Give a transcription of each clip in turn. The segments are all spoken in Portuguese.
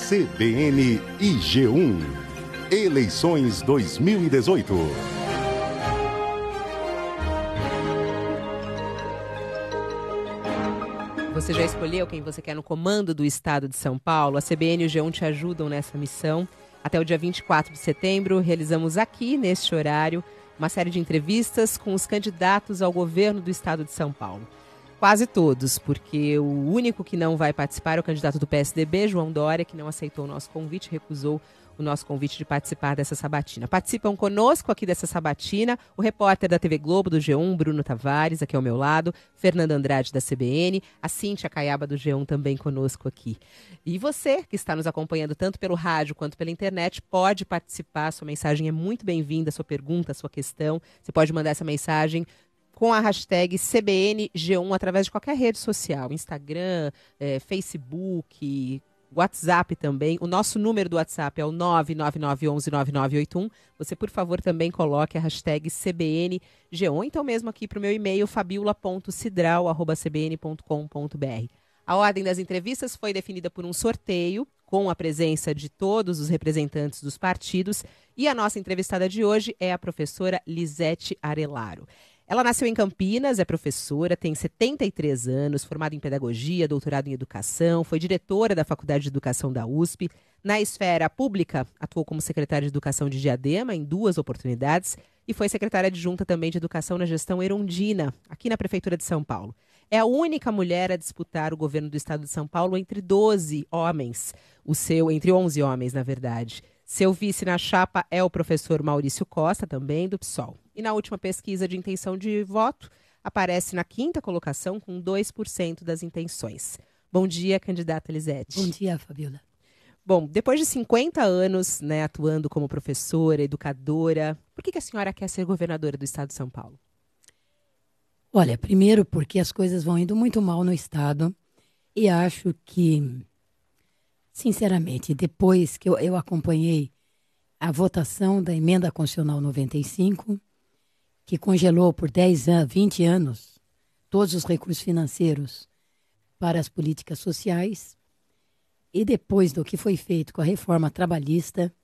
CBN e G1. Eleições 2018. Você já escolheu quem você quer no comando do estado de São Paulo? A CBN e o G1 te ajudam nessa missão. Até o dia 24 de setembro, realizamos aqui, neste horário, uma série de entrevistas com os candidatos ao governo do estado de São Paulo. Quase todos, porque o único que não vai participar é o candidato do PSDB, João Dória, que não aceitou o nosso convite, recusou o nosso convite de participar dessa sabatina. Participam conosco aqui dessa sabatina o repórter da TV Globo do G1, Bruno Tavares, aqui ao meu lado, Fernando Andrade da CBN, a Cíntia Caiaba do G1 também conosco aqui. E você que está nos acompanhando tanto pelo rádio quanto pela internet, pode participar, sua mensagem é muito bem-vinda, sua pergunta, sua questão. Você pode mandar essa mensagem com a hashtag CBNG1 através de qualquer rede social, Instagram, Facebook, WhatsApp também. O nosso número do WhatsApp é o 999119981. Você, por favor, também coloque a hashtag CBNG1. Então mesmo aqui para o meu e-mail, fabiola.cidral@cbn.com.br. A ordem das entrevistas foi definida por um sorteio, com a presença de todos os representantes dos partidos. E a nossa entrevistada de hoje é a professora Lisete Arelaro. Ela nasceu em Campinas, é professora, tem 73 anos, formada em pedagogia, doutorado em educação, foi diretora da Faculdade de Educação da USP. Na esfera pública, atuou como secretária de Educação de Diadema em 2 oportunidades e foi secretária adjunta também de Educação na gestão Erundina, aqui na Prefeitura de São Paulo. É a única mulher a disputar o governo do estado de São Paulo entre 12 homens, entre 11 homens, na verdade. Seu vice na chapa é o professor Maurício Costa, também do PSOL. E na última pesquisa de intenção de voto, aparece na 5ª colocação com 2% das intenções. Bom dia, candidata Lisete. Bom dia, Fabiola. Bom, depois de 50 anos, atuando como professora, educadora, por que a senhora quer ser governadora do estado de São Paulo? Olha, primeiro porque as coisas vão indo muito mal no estado e acho que, sinceramente, depois que eu acompanhei a votação da Emenda Constitucional 95, que congelou por 10 anos, 20 anos, todos os recursos financeiros para as políticas sociais, e depois do que foi feito com a reforma trabalhista,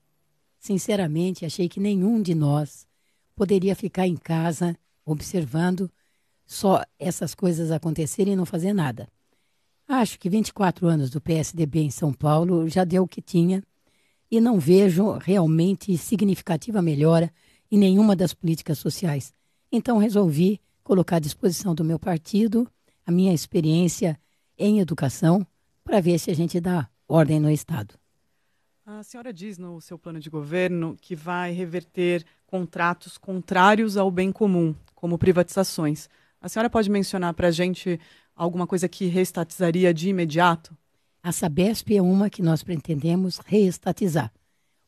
sinceramente, achei que nenhum de nós poderia ficar em casa observando só essas coisas acontecerem e não fazer nada. Acho que 24 anos do PSDB em São Paulo já deu o que tinha e não vejo realmente significativa melhora em nenhuma das políticas sociais. Então resolvi colocar à disposição do meu partido a minha experiência em educação para ver se a gente dá ordem no Estado. A senhora diz no seu plano de governo que vai reverter contratos contrários ao bem comum, como privatizações. A senhora pode mencionar para a gente alguma coisa que reestatizaria de imediato? A Sabesp é uma que nós pretendemos reestatizar.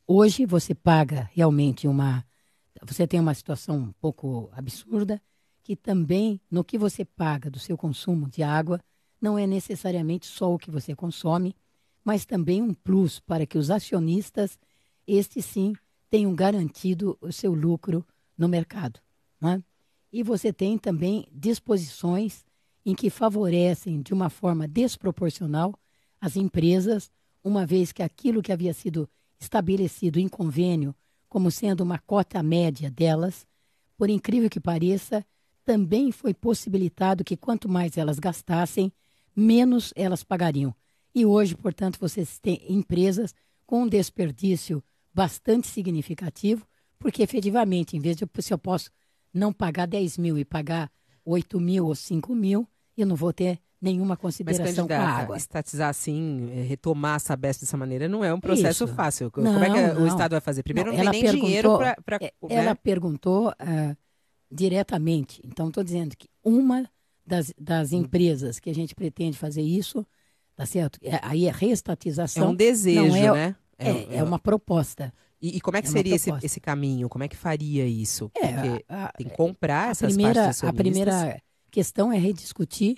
Hoje você paga realmente você tem uma situação um pouco absurda, que também no que você paga do seu consumo de água, não é necessariamente só o que você consome, mas também um plus para que os acionistas, estes sim, tenham garantido o seu lucro no mercado, né? E você tem também disposições em que favorecem de uma forma desproporcional as empresas, uma vez que aquilo que havia sido estabelecido em convênio como sendo uma cota média delas, por incrível que pareça, também foi possibilitado que quanto mais elas gastassem, menos elas pagariam. E hoje, portanto, vocês têm empresas com um desperdício bastante significativo, porque efetivamente, em vez de se eu posso não pagar 10 mil e pagar 8 mil ou 5 mil, eu não vou ter nenhuma consideração com a água. Estatizar assim, retomar a Sabesp dessa maneira não é um processo fácil. Como é que o Estado vai fazer? Primeiro, não tem nem dinheiro para... Ela perguntou diretamente. Então, estou dizendo que uma das empresas que a gente pretende fazer isso, tá certo? Aí é reestatização. É um desejo, né? É uma proposta. E como é que seria esse caminho? Como é que faria isso? Porque tem que comprar essas partes acionistas. A primeira questão é rediscutir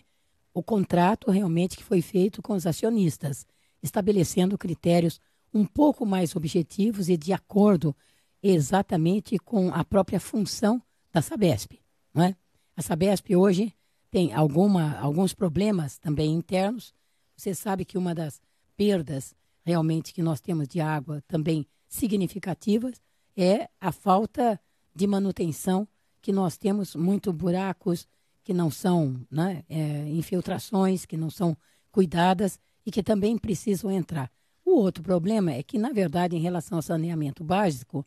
o contrato realmente que foi feito com os acionistas, estabelecendo critérios um pouco mais objetivos e de acordo exatamente com a própria função da Sabesp, não é? A Sabesp hoje tem alguns problemas também internos, Você sabe que uma das perdas realmente que nós temos de água também significativas é a falta de manutenção, que nós temos muito buracos que não são, né, infiltrações que não são cuidadas e que também precisam entrar. O outro problema é que, na verdade, em relação ao saneamento básico,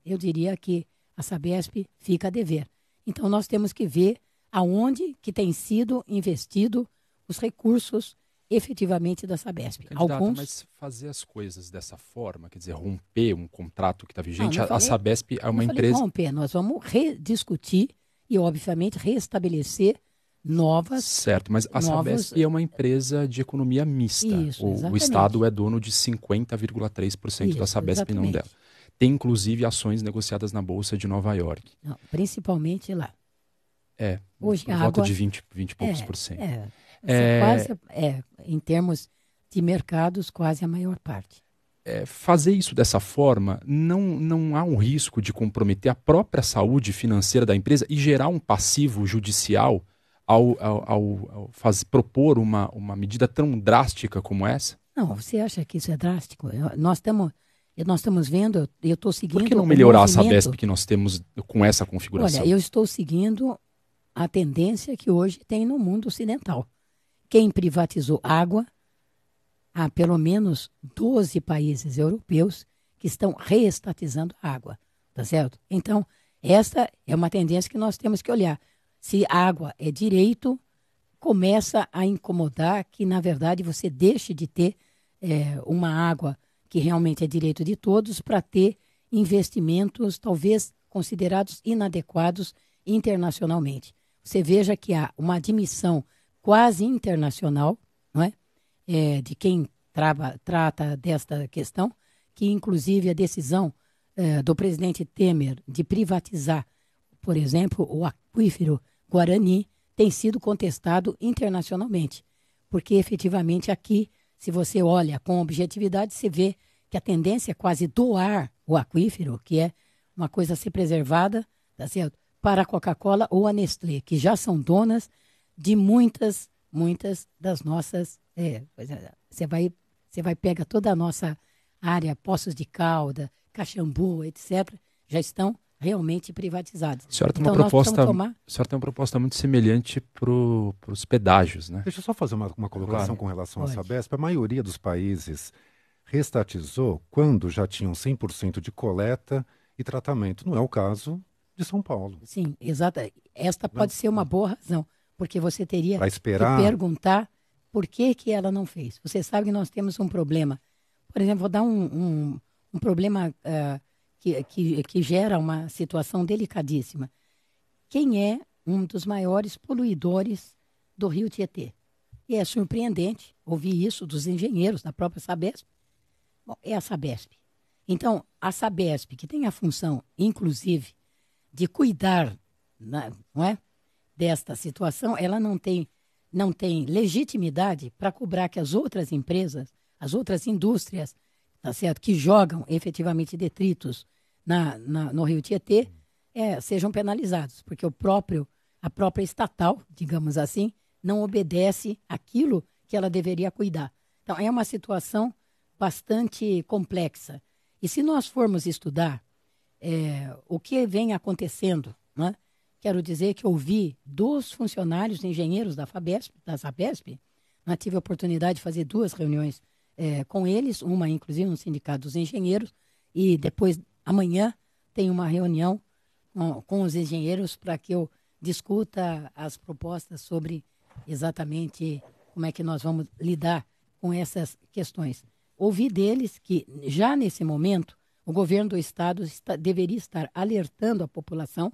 eu diria que a Sabesp fica a dever. Então, nós temos que ver aonde que tem sido investido os recursos efetivamente da Sabesp. Candidata, mas fazer as coisas dessa forma, quer dizer, romper um contrato que está vigente, a Sabesp é uma empresa... romper, nós vamos rediscutir e, obviamente, restabelecer novas... Certo, mas a Sabesp é uma empresa de economia mista. Isso, o Estado é dono de 50,3% da Sabesp, não dela. Tem, inclusive, ações negociadas na Bolsa de Nova York. Não, principalmente lá. Hoje por volta de 20 e poucos por cento. Quase, em termos de mercados, quase a maior parte. Fazer isso dessa forma, não há um risco de comprometer a própria saúde financeira da empresa e gerar um passivo judicial ao propor uma medida tão drástica como essa? Não, você acha que isso é drástico? Nós estamos vendo, eu estou seguindo... Por que não melhorar a Sabesp que nós temos com essa configuração? Olha, eu estou seguindo a tendência que hoje tem no mundo ocidental. Quem privatizou água, há pelo menos 12 países europeus que estão reestatizando a água, tá certo? Então, esta é uma tendência que nós temos que olhar. Se água é direito, começa a incomodar que, na verdade, você deixe de ter uma água que realmente é direito de todos para ter investimentos talvez considerados inadequados internacionalmente. Você veja que há uma admissão quase internacional, não é? De quem trata desta questão, que inclusive a decisão do presidente Temer de privatizar, por exemplo, o aquífero Guarani tem sido contestado internacionalmente, porque efetivamente aqui, se você olha com objetividade, você vê que a tendência é quase doar o aquífero, que é uma coisa a ser preservada, tá certo? Para a Coca-Cola ou a Nestlé, que já são donas de muitas das nossas... Você vai pegar toda a nossa área, Poços de Calda, Caxambu, etc., já estão realmente privatizados. A senhora tem então, uma proposta muito semelhante para os pedágios, né? Deixa eu só fazer uma colocação com relação à Sabesp. A maioria dos países reestatizou quando já tinham 100% de coleta e tratamento. Não é o caso de São Paulo. Sim, exato. Esta pode ser uma boa razão, porque você teria que perguntar por que ela não fez. Você sabe que nós temos um problema. Por exemplo, vou dar um problema que gera uma situação delicadíssima. Quem é um dos maiores poluidores do Rio Tietê? E é surpreendente ouvir isso dos engenheiros da própria Sabesp. Bom, é a Sabesp. Então, a Sabesp, que tem a função, inclusive, de cuidar, não é, desta situação, ela não tem legitimidade para cobrar que as outras empresas, as outras indústrias, tá certo, que jogam efetivamente detritos no Rio Tietê, sejam penalizados, porque a própria estatal, digamos assim, não obedece aquilo que ela deveria cuidar. Então, é uma situação bastante complexa. E se nós formos estudar o que vem acontecendo, né? Quero dizer que ouvi dos funcionários engenheiros da Sabesp, tive a oportunidade de fazer 2 reuniões com eles, uma inclusive no Sindicato dos Engenheiros, e depois, amanhã, tem uma reunião com os engenheiros para que eu discuta as propostas sobre exatamente como é que nós vamos lidar com essas questões. Ouvi deles que, já nesse momento, o governo do Estado deveria estar alertando a população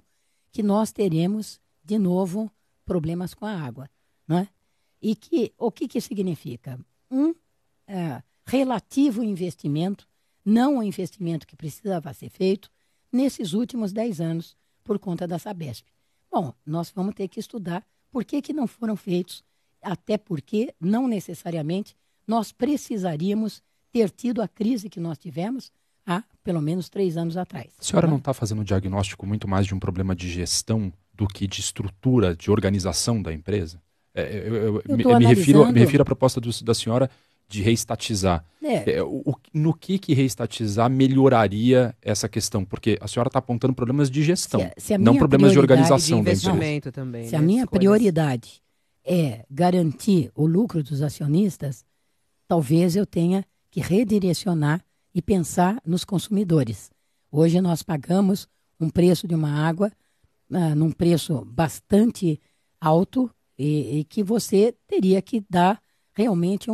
que nós teremos, de novo, problemas com a água. Não é? E o que significa? Relativo investimento, não o investimento que precisava ser feito nesses últimos 10 anos por conta da Sabesp. Bom, nós vamos ter que estudar por que não foram feitos, até porque, não necessariamente, nós precisaríamos ter tido a crise que nós tivemos há pelo menos 3 anos atrás. A senhora não está fazendo um diagnóstico muito mais de um problema de gestão do que de estrutura, de organização da empresa? Me refiro à proposta da senhora de reestatizar. No que reestatizar melhoraria essa questão? Porque a senhora está apontando problemas de gestão, não problemas de organização de investimento também. Se a minha prioridade é garantir o lucro dos acionistas, talvez eu tenha que redirecionar e pensar nos consumidores. Hoje nós pagamos um preço de uma água num preço bastante alto e que você teria que dar realmente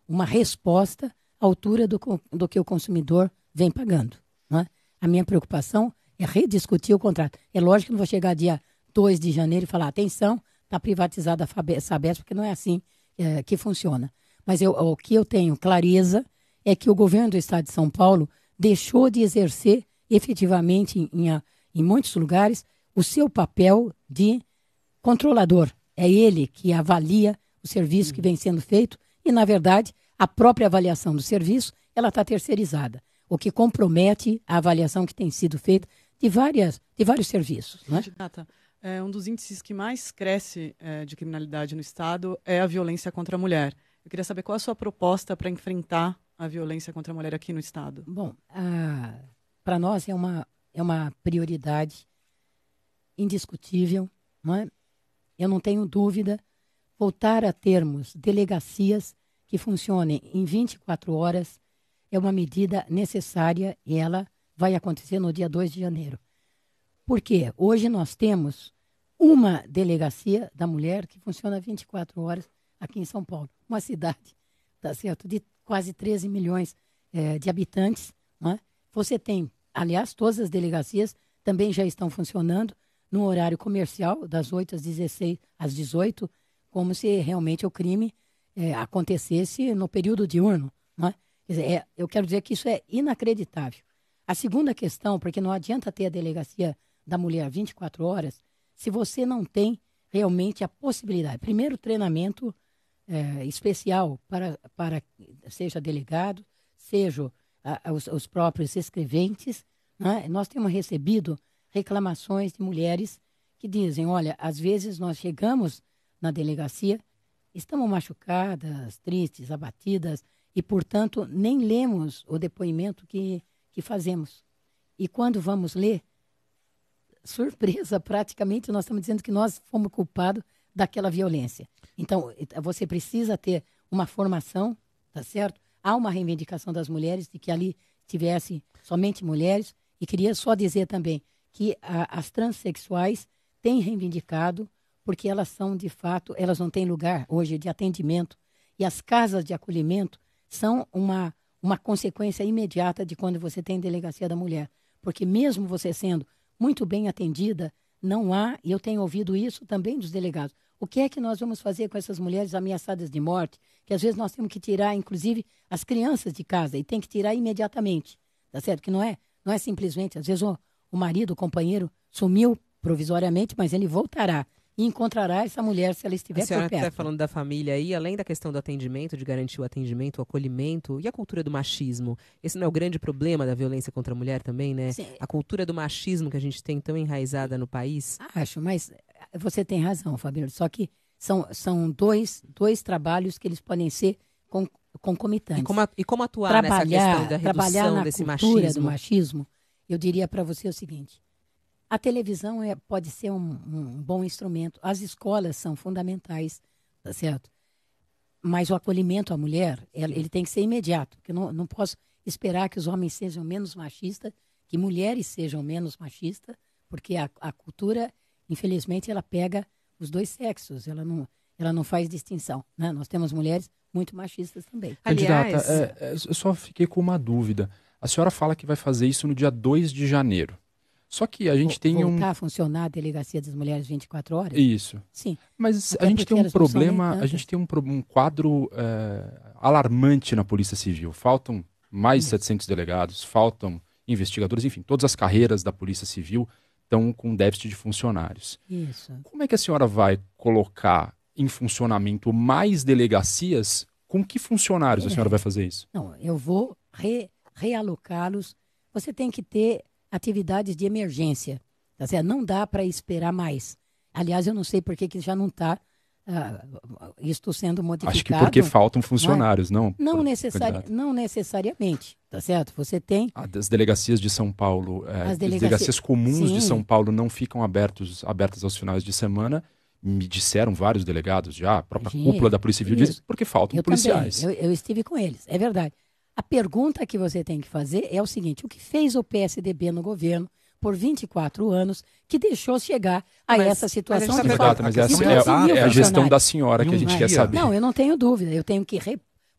uma resposta à altura do que o consumidor vem pagando. Não é? A minha preocupação é rediscutir o contrato. É lógico que não vou chegar dia 2 de janeiro e falar, atenção, está privatizada a Sabesp, porque não é assim que funciona. Mas o que eu tenho clareza é que o governo do Estado de São Paulo deixou de exercer efetivamente em muitos lugares o seu papel de controlador. É ele que avalia o serviço que vem sendo feito e, na verdade, a própria avaliação do serviço ela está terceirizada, o que compromete a avaliação que tem sido feita de vários serviços. Né? Um dos índices que mais cresce de criminalidade no Estado é a violência contra a mulher. Eu queria saber qual a sua proposta para enfrentar a violência contra a mulher aqui no Estado. Bom, para nós é uma prioridade indiscutível. Não é? Eu não tenho dúvida, voltar a termos delegacias que funcionem em 24 horas é uma medida necessária e ela vai acontecer no dia 2 de janeiro. Por quê? Hoje nós temos uma delegacia da mulher que funciona 24 horas aqui em São Paulo. Uma cidade, tá certo, de quase 13 milhões de habitantes. Não é? Você tem, aliás, todas as delegacias também já estão funcionando no horário comercial, das 8 às 18, como se realmente o crime acontecesse no período diurno. Não é? Quer dizer, eu quero dizer que isso é inacreditável. A segunda questão, porque não adianta ter a delegacia da mulher 24 horas, se você não tem realmente a possibilidade. Primeiro, treinamento especial para seja delegado, seja os próprios escreventes. Né? Nós temos recebido reclamações de mulheres que dizem, olha, às vezes nós chegamos na delegacia, estamos machucadas, tristes, abatidas e, portanto, nem lemos o depoimento que fazemos. E quando vamos ler, surpresa, praticamente, nós estamos dizendo que nós fomos culpados daquela violência. Então, você precisa ter uma formação, tá certo? Há uma reivindicação das mulheres de que ali tivesse somente mulheres. E queria só dizer também que as transexuais têm reivindicado, porque elas são, de fato, elas não têm lugar hoje de atendimento. E as casas de acolhimento são uma consequência imediata de quando você tem delegacia da mulher. Porque mesmo você sendo muito bem atendida, não há, e eu tenho ouvido isso também dos delegados, o que é que nós vamos fazer com essas mulheres ameaçadas de morte, que às vezes nós temos que tirar, inclusive, as crianças de casa, e tem que tirar imediatamente, tá certo? Que não é simplesmente, às vezes o marido, o companheiro, sumiu provisoriamente, mas ele voltará e encontrará essa mulher se ela estiver por perto. A senhora está falando da família aí, além da questão do atendimento, de garantir o atendimento, o acolhimento e a cultura do machismo. Esse não é o grande problema da violência contra a mulher também, né? Sim. A cultura do machismo que a gente tem tão enraizada no país. Acho, mas você tem razão, Fabíola. Só que são dois trabalhos que eles podem ser concomitantes. E como atuar nessa questão da redução desse machismo? Trabalhar na cultura do machismo, eu diria para você o seguinte. A televisão pode ser um bom instrumento. As escolas são fundamentais, tá certo? Mas o acolhimento à mulher, ele tem que ser imediato. Porque eu não posso esperar que os homens sejam menos machistas, que mulheres sejam menos machistas, porque a cultura, infelizmente, ela pega os dois sexos. Ela não faz distinção. Né? Nós temos mulheres muito machistas também. Candidata, eu só fiquei com uma dúvida. A senhora fala que vai fazer isso no dia 2 de janeiro. Só que a gente tem voltar a funcionar a Delegacia das Mulheres 24 horas? Isso. Sim. Mas a gente tem um problema, a gente tem um quadro alarmante na Polícia Civil. Faltam mais de 700 delegados, faltam investigadores, enfim, todas as carreiras da Polícia Civil estão com déficit de funcionários. Isso. Como é que a senhora vai colocar em funcionamento mais delegacias? Com que funcionários a senhora vai fazer isso? Não, eu vou realocá-los. Você tem que ter atividades de emergência. Tá certo? Não dá para esperar mais. Aliás, eu não sei por que já não está isto sendo modificado. Acho que porque faltam funcionários, não? Não necessariamente, tá certo? Você tem... As delegacias de São Paulo, as delegacias comuns Sim. de São Paulo não ficam abertas aos finais de semana. Me disseram vários delegados já, a própria cúpula da Polícia Civil diz, porque faltam policiais. Eu estive com eles, é verdade. A pergunta que você tem que fazer é o seguinte: o que fez o PSDB no governo por 24 anos que deixou chegar a essa situação? Mas essa é a gestão da senhora que a gente quer saber. Não, eu não tenho dúvida. Eu tenho que...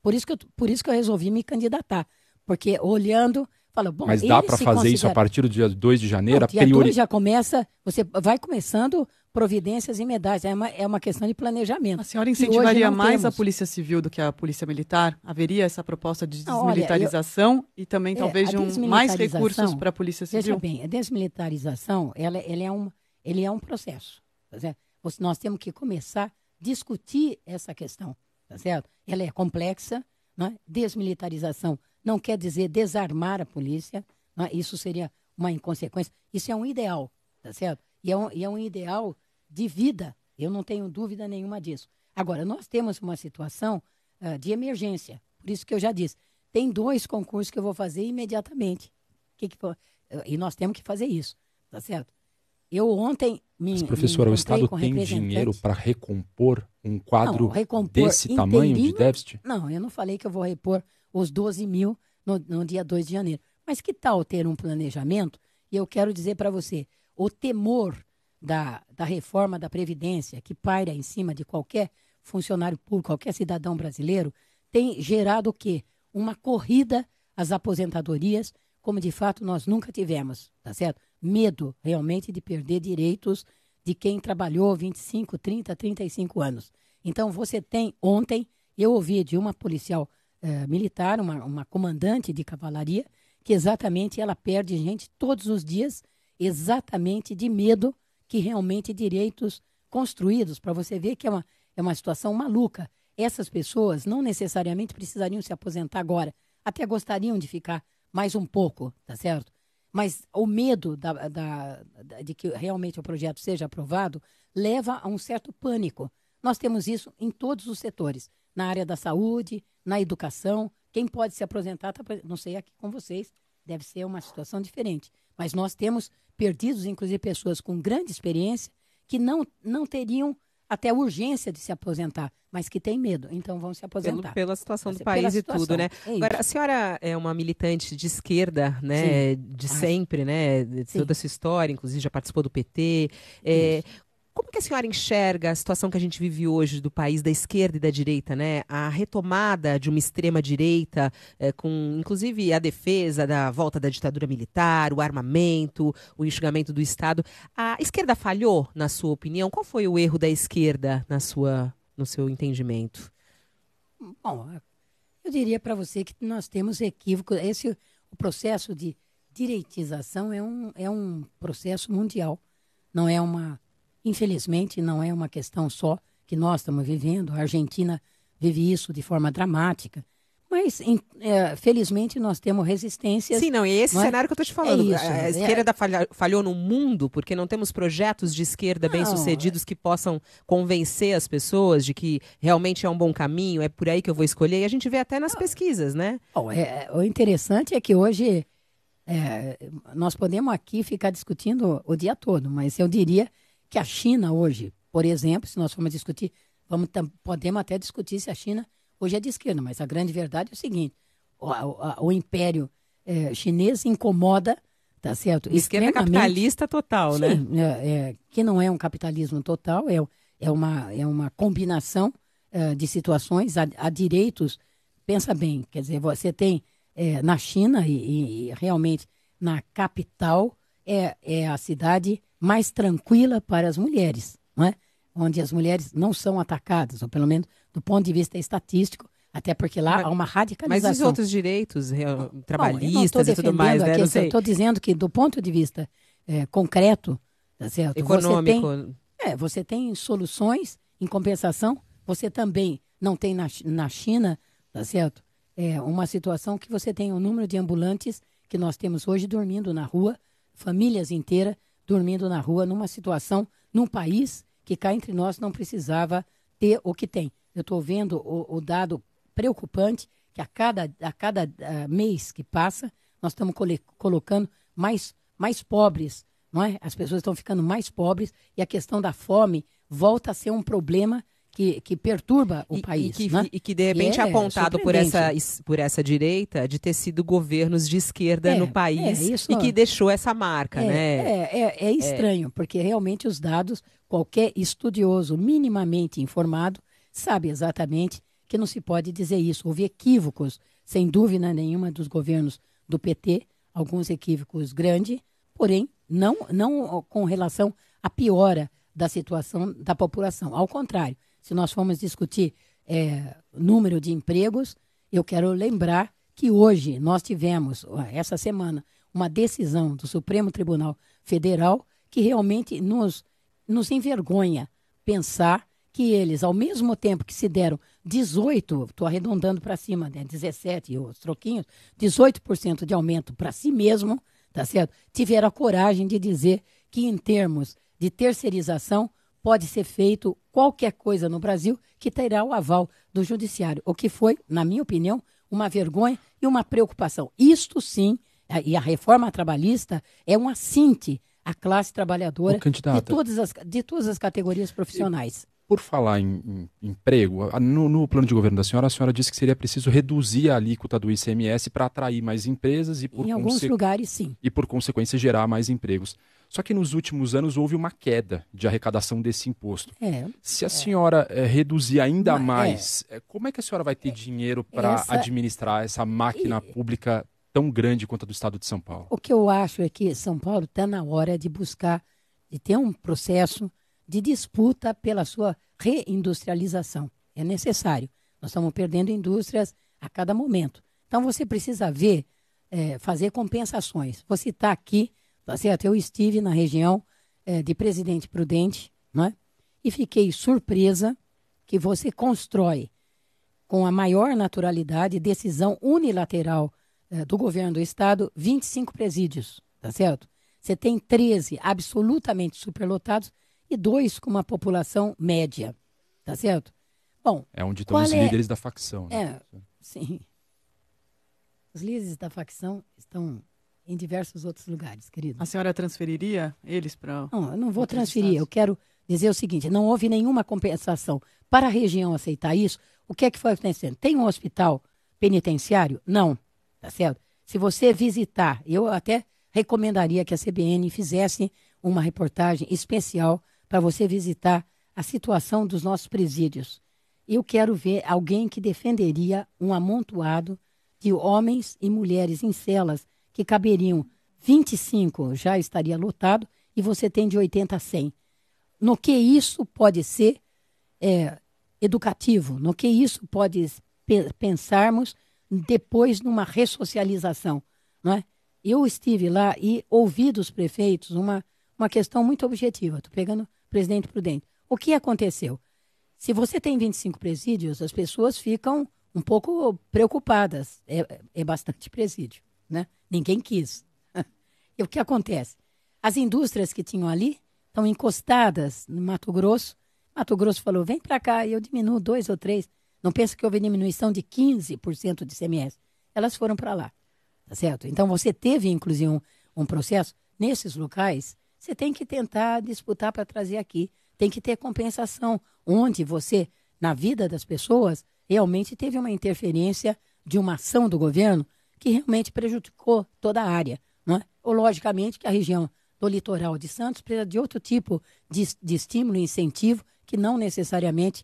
Por isso que eu resolvi me candidatar. Porque olhando... Bom, mas dá para fazer isso a partir do dia 2 de janeiro? Dia 2 já começa, você vai começando providências imediatas, é uma questão de planejamento. A senhora incentivaria mais a Polícia Civil do que a Polícia Militar? Haveria essa proposta de desmilitarização e também talvez de mais recursos para a Polícia Civil? Veja bem, a desmilitarização ele é um processo. Tá certo? Nós temos que começar a discutir essa questão. Tá certo? Ela é complexa, né? Desmilitarização não quer dizer desarmar a polícia, né? Isso seria uma inconsequência. Isso é um ideal, tá certo? E é um ideal de vida, eu não tenho dúvida nenhuma disso. Agora, nós temos uma situação de emergência, por isso que eu já disse, tem 2 concursos que eu vou fazer imediatamente. E nós temos que fazer isso, tá certo? Eu ontem Mas, professora, o Estado tem dinheiro para recompor um quadro desse tamanho de déficit? Não, eu não falei que eu vou repor os 12 mil no dia 2 de janeiro. Mas que tal ter um planejamento? E eu quero dizer para você, o temor da reforma da Previdência, que paira em cima de qualquer funcionário público, qualquer cidadão brasileiro, tem gerado o quê? Uma corrida às aposentadorias, como de fato nós nunca tivemos, tá certo? Medo realmente de perder direitos de quem trabalhou 25, 30, 35 anos. Então você tem, ontem, eu ouvi de uma policial militar, uma comandante de cavalaria, que exatamente ela perde gente todos os dias, exatamente de medo que realmente direitos construídos, para você ver que é uma situação maluca. Essas pessoas não necessariamente precisariam se aposentar agora, até gostariam de ficar mais um pouco, tá certo? Mas o medo de que realmente o projeto seja aprovado leva a um certo pânico. Nós temos isso em todos os setores, na área da saúde, na educação. Quem pode se aposentar, não sei aqui com vocês, deve ser uma situação diferente. Mas nós temos perdidos, inclusive, pessoas com grande experiência que não teriam até urgência de se aposentar, mas que têm medo, então vão se aposentar. Pela situação do país e tudo, né? Agora, a senhora é uma militante de esquerda, né? Sim. De sempre, né? De toda a sua história, inclusive já participou do PT. Como que a senhora enxerga a situação que a gente vive hoje do país, da esquerda e da direita, né? A retomada de uma extrema-direita, com inclusive a defesa da volta da ditadura militar, o armamento, o enxugamento do Estado. A esquerda falhou, na sua opinião? Qual foi o erro da esquerda no seu entendimento? Bom, eu diria para você que nós temos equívocos. O processo de direitização é um processo mundial, não é infelizmente, não é uma questão só que nós estamos vivendo. A Argentina vive isso de forma dramática. Mas, felizmente, nós temos resistências. Sim, e esse cenário que eu estou te falando. A esquerda falhou no mundo porque não temos projetos de esquerda bem-sucedidos que possam convencer as pessoas de que realmente é um bom caminho, é por aí que eu vou escolher. E a gente vê até nas pesquisas, né? O interessante é que hoje nós podemos aqui ficar discutindo o dia todo, mas eu diria que a China hoje, por exemplo, se nós formos discutir, podemos até discutir se a China hoje é de esquerda, mas a grande verdade é o seguinte: o império chinês incomoda, tá certo? Esquerda capitalista total, sim, né? Que não é um capitalismo total, é uma combinação de situações, há direitos. Pensa bem, quer dizer, você tem na China e realmente na capital é a cidade mais tranquila para as mulheres, não é? Onde as mulheres não são atacadas, ou pelo menos do ponto de vista estatístico, até porque lá há uma radicalização. Mas os outros direitos trabalhistas e tudo mais, né? Eu estou dizendo que do ponto de vista concreto, tá certo? Econômico. Você tem soluções, em compensação, você também não tem na China, tá certo? Uma situação que você tem um número de ambulantes que nós temos hoje dormindo na rua, famílias inteiras dormindo na rua, numa situação, num país que cá entre nós não precisava ter o que tem. Eu estou vendo o dado preocupante que a cada mês que passa, nós estamos colocando mais pobres, não é? As pessoas estão ficando mais pobres e a questão da fome volta a ser um problema que perturba o país. E que de repente é apontado por essa direita de ter sido governos de esquerda no país e que deixou essa marca, né? É estranho, porque realmente os dados, qualquer estudioso minimamente informado sabe exatamente que não se pode dizer isso. Houve equívocos, sem dúvida nenhuma, dos governos do PT, alguns equívocos grandes, porém não com relação à piora da situação da população. Ao contrário, se nós formos discutir número de empregos, eu quero lembrar que hoje nós tivemos, essa semana, uma decisão do Supremo Tribunal Federal que realmente nos envergonha pensar que eles, ao mesmo tempo que se deram 18%, estou arredondando para cima, né, 17% e os troquinhos, 18% de aumento para si mesmo, tá certo? Tiveram a coragem de dizer que em termos de terceirização pode ser feito qualquer coisa no Brasil que terá o aval do judiciário, o que foi, na minha opinião, uma vergonha e uma preocupação. Isto sim, e a reforma trabalhista é um assinte à classe trabalhadora de todas as categorias profissionais. Por falar em emprego, no plano de governo da senhora, a senhora disse que seria preciso reduzir a alíquota do ICMS para atrair mais empresas e, em alguns lugares, sim. E, por consequência, gerar mais empregos. Só que nos últimos anos houve uma queda de arrecadação desse imposto. Se a senhora reduzir ainda mais, como é que a senhora vai ter dinheiro para administrar essa máquina pública tão grande quanto a do estado de São Paulo? O que eu acho é que São Paulo está na hora de buscar, de ter um processo de disputa pela sua reindustrialização. É necessário. Nós estamos perdendo indústrias a cada momento. Então, você precisa ver, fazer compensações. Vou citar aqui, tá certo? Eu estive na região de Presidente Prudente, não é? E fiquei surpresa que você constrói com a maior naturalidade, decisão unilateral do governo do estado, 25 presídios, tá certo? Você tem 13 absolutamente superlotados e 2 com uma população média, tá certo? Bom, é onde estão os líderes da facção. Né? Sim. Os líderes da facção estão em diversos outros lugares, querido. A senhora transferiria eles para... Não, eu não vou transferir. Eu quero dizer o seguinte, não houve nenhuma compensação para a região aceitar isso. O que é que foi acontecendo? Tem um hospital penitenciário? Não, tá certo? Se você visitar, eu até recomendaria que a CBN fizesse uma reportagem especial para você visitar a situação dos nossos presídios. Eu quero ver alguém que defenderia um amontoado de homens e mulheres em celas que caberiam 25, já estaria lotado, e você tem de 80 a 100. No que isso pode ser educativo, no que isso pode pensarmos depois numa ressocialização, não é? Eu estive lá e ouvi dos prefeitos uma questão muito objetiva. Estou pegando o Presidente Prudente. O que aconteceu? Se você tem 25 presídios, as pessoas ficam um pouco preocupadas. É bastante presídio, né? Ninguém quis. E o que acontece? As indústrias que tinham ali estão encostadas no Mato Grosso. Mato Grosso falou, vem para cá e eu diminuo 2 ou 3. Não pensa que houve diminuição de 15% de ICMS. Elas foram para lá, tá certo? Então você teve, inclusive, um processo. Nesses locais, você tem que tentar disputar para trazer aqui. Tem que ter compensação, onde você, na vida das pessoas, realmente teve uma interferência de uma ação do governo que realmente prejudicou toda a área. Não é? Ou, logicamente, que a região do litoral de Santos precisa de outro tipo de estímulo e incentivo que não necessariamente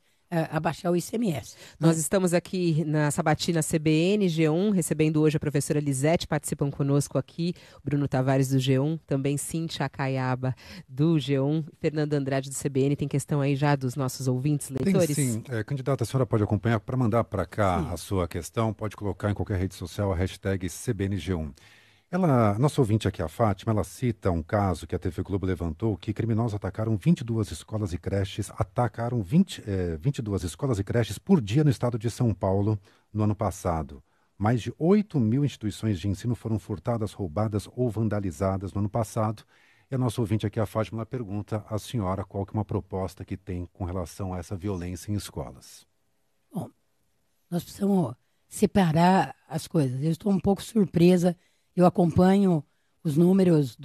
abaixar o ICMS. Nós estamos aqui na Sabatina CBN, G1, recebendo hoje a professora Lisete, participam conosco aqui, Bruno Tavares do G1, também Cíntia Acaiaba do G1, Fernando Andrade do CBN. Tem questão aí já dos nossos ouvintes, leitores? Tem sim. Candidata, a senhora pode acompanhar, para mandar para cá a sua questão, pode colocar em qualquer rede social a hashtag CBNG1. Nossa ouvinte aqui, a Fátima, ela cita um caso que a TV Globo levantou, que criminosos atacaram 22 escolas e creches, 22 escolas e creches por dia no estado de São Paulo no ano passado. Mais de 8 mil instituições de ensino foram furtadas, roubadas ou vandalizadas no ano passado. E a nossa ouvinte aqui, a Fátima, ela pergunta à senhora qual que é uma proposta que tem com relação a essa violência em escolas. Bom, nós precisamos separar as coisas. Eu estou um pouco surpresa, eu acompanho os números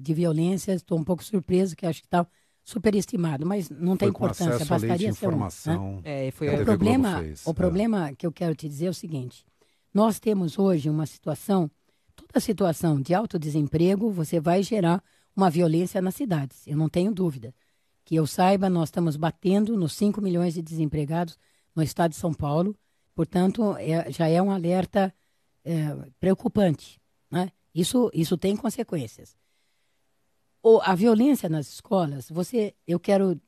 de violência, estou um pouco surpresa, que acho que está superestimado, mas não tem importância, bastaria ser informação. Foi o problema que eu quero te dizer é o seguinte, nós temos hoje uma situação, toda situação de alto desemprego, você vai gerar uma violência nas cidades, eu não tenho dúvida. Que eu saiba, nós estamos batendo nos 5 milhões de desempregados no estado de São Paulo, portanto, já é um alerta preocupante, né? Isso tem consequências. A violência nas escolas, eu quero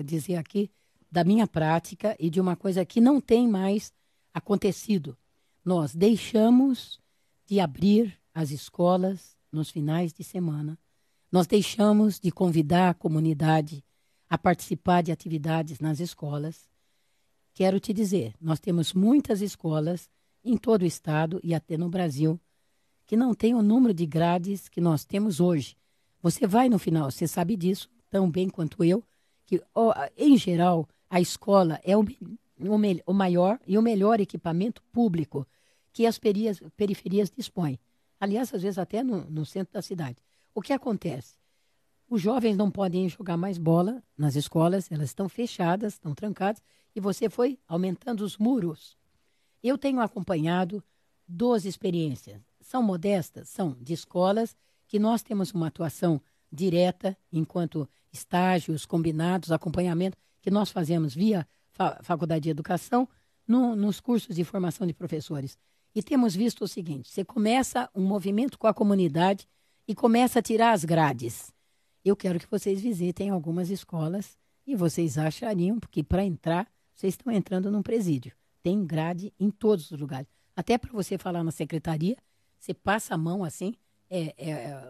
dizer aqui da minha prática e de uma coisa que não tem mais acontecido. Nós deixamos de abrir as escolas nos finais de semana. Nós deixamos de convidar a comunidade a participar de atividades nas escolas. Quero te dizer, nós temos muitas escolas em todo o estado e até no Brasil que não tem o número de grades que nós temos hoje. Você vai no final, você sabe disso tão bem quanto eu, que em geral a escola é o maior e o melhor equipamento público que as periferias dispõem. Aliás, às vezes até no centro da cidade. O que acontece? Os jovens não podem jogar mais bola nas escolas, elas estão fechadas, estão trancadas, e você foi aumentando os muros. Eu tenho acompanhado 12 experiências. São modestas? São de escolas que nós temos uma atuação direta, enquanto estágios, combinados, acompanhamento, que nós fazemos via Faculdade de Educação, nos cursos de formação de professores. E temos visto o seguinte, você começa um movimento com a comunidade e começa a tirar as grades. Eu quero que vocês visitem algumas escolas e vocês achariam, porque para entrar, vocês estão entrando num presídio. Tem grade em todos os lugares. Até para você falar na secretaria, você passa a mão assim,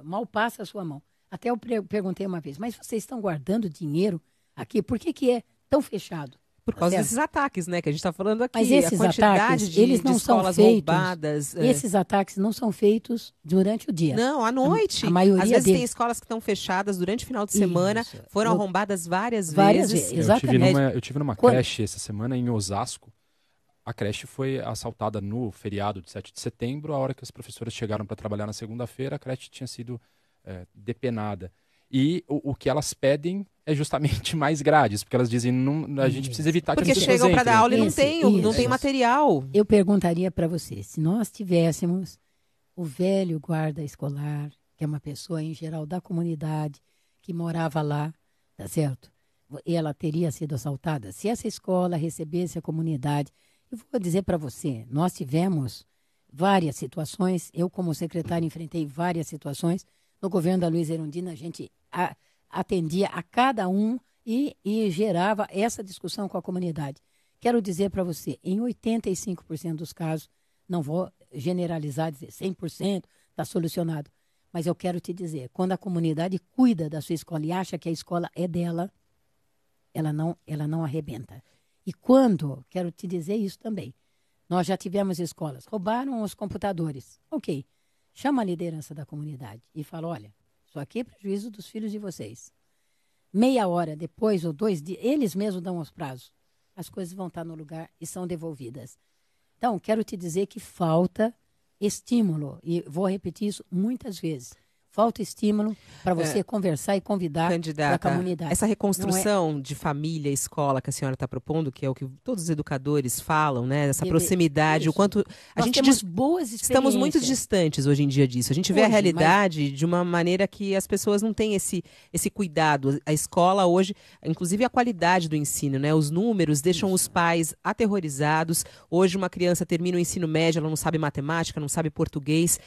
mal passa a sua mão. Até eu perguntei uma vez, mas vocês estão guardando dinheiro aqui? Por que é tão fechado? Por causa desses ataques, né, que a gente está falando aqui. Mas esses ataques, eles não são feitos, roubadas. Esses ataques não são feitos durante o dia. Não, à noite. A maioria Às vezes deles. tem escolas que estão fechadas durante o final de semana, foram arrombadas várias Várias vezes. vezes, exatamente. Eu tive numa creche essa semana em Osasco. A creche foi assaltada no feriado de 7 de setembro. A hora que as professoras chegaram para trabalhar na segunda-feira, a creche tinha sido depenada. E o que elas pedem é justamente mais grades, porque elas dizem a gente precisa evitar que as Porque pessoas chegam para entrem. dar aula e não tem material. Eu perguntaria para você, se nós tivéssemos o velho guarda escolar, que é uma pessoa em geral da comunidade, que morava lá, tá certo? Ela teria sido assaltada. Se essa escola recebesse a comunidade, eu vou dizer para você, nós tivemos várias situações, eu como secretário enfrentei várias situações. No governo da Luísa Erundina, a gente atendia a cada um e gerava essa discussão com a comunidade. Quero dizer para você, em 85% dos casos, não vou generalizar, dizer 100% está solucionado, mas eu quero te dizer, quando a comunidade cuida da sua escola e acha que a escola é dela, ela não arrebenta. E quando, quero te dizer isso também, nós já tivemos escolas, roubaram os computadores, ok, chama a liderança da comunidade e fala, olha, isso aqui é prejuízo dos filhos de vocês. Meia hora depois ou 2 dias, eles mesmos dão os prazos. As coisas vão estar no lugar e são devolvidas. Então, quero te dizer que falta estímulo, e vou repetir isso muitas vezes. Falta estímulo para você conversar e convidar a comunidade. Essa reconstrução de família, escola que a senhora está propondo, que é o que todos os educadores falam, né? Essa proximidade, o quanto a gente temos boas experiências. Estamos muito distantes hoje em dia disso. A gente vê a realidade de uma maneira que as pessoas não têm esse cuidado. A escola hoje, inclusive a qualidade do ensino, né? Os números deixam os pais aterrorizados. Hoje uma criança termina o ensino médio, ela não sabe matemática, não sabe português.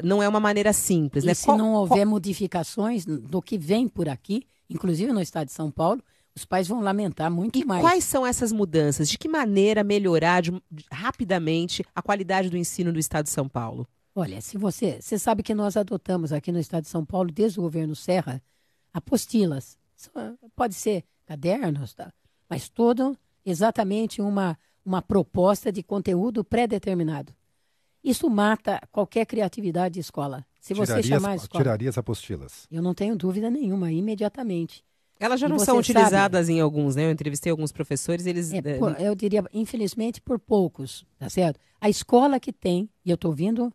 Não é uma maneira simples, né? Não houver modificações do que vem por aqui, inclusive no estado de São Paulo, os pais vão lamentar muito mais. E quais são essas mudanças? De que maneira melhorar rapidamente a qualidade do ensino do estado de São Paulo? Olha, você sabe que nós adotamos aqui no estado de São Paulo, desde o governo Serra, apostilas. Pode ser cadernos, tá? Mas todo exatamente uma proposta de conteúdo pré-determinado. Isso mata qualquer criatividade de escola. Se você chamar a escola... Tiraria as apostilas. Eu não tenho dúvida nenhuma, imediatamente. Elas já E não você são utilizadas sabe- em alguns, né? Eu entrevistei alguns professores, eles... Eu diria, infelizmente, por poucos, tá certo? A escola que tem, e eu estou vindo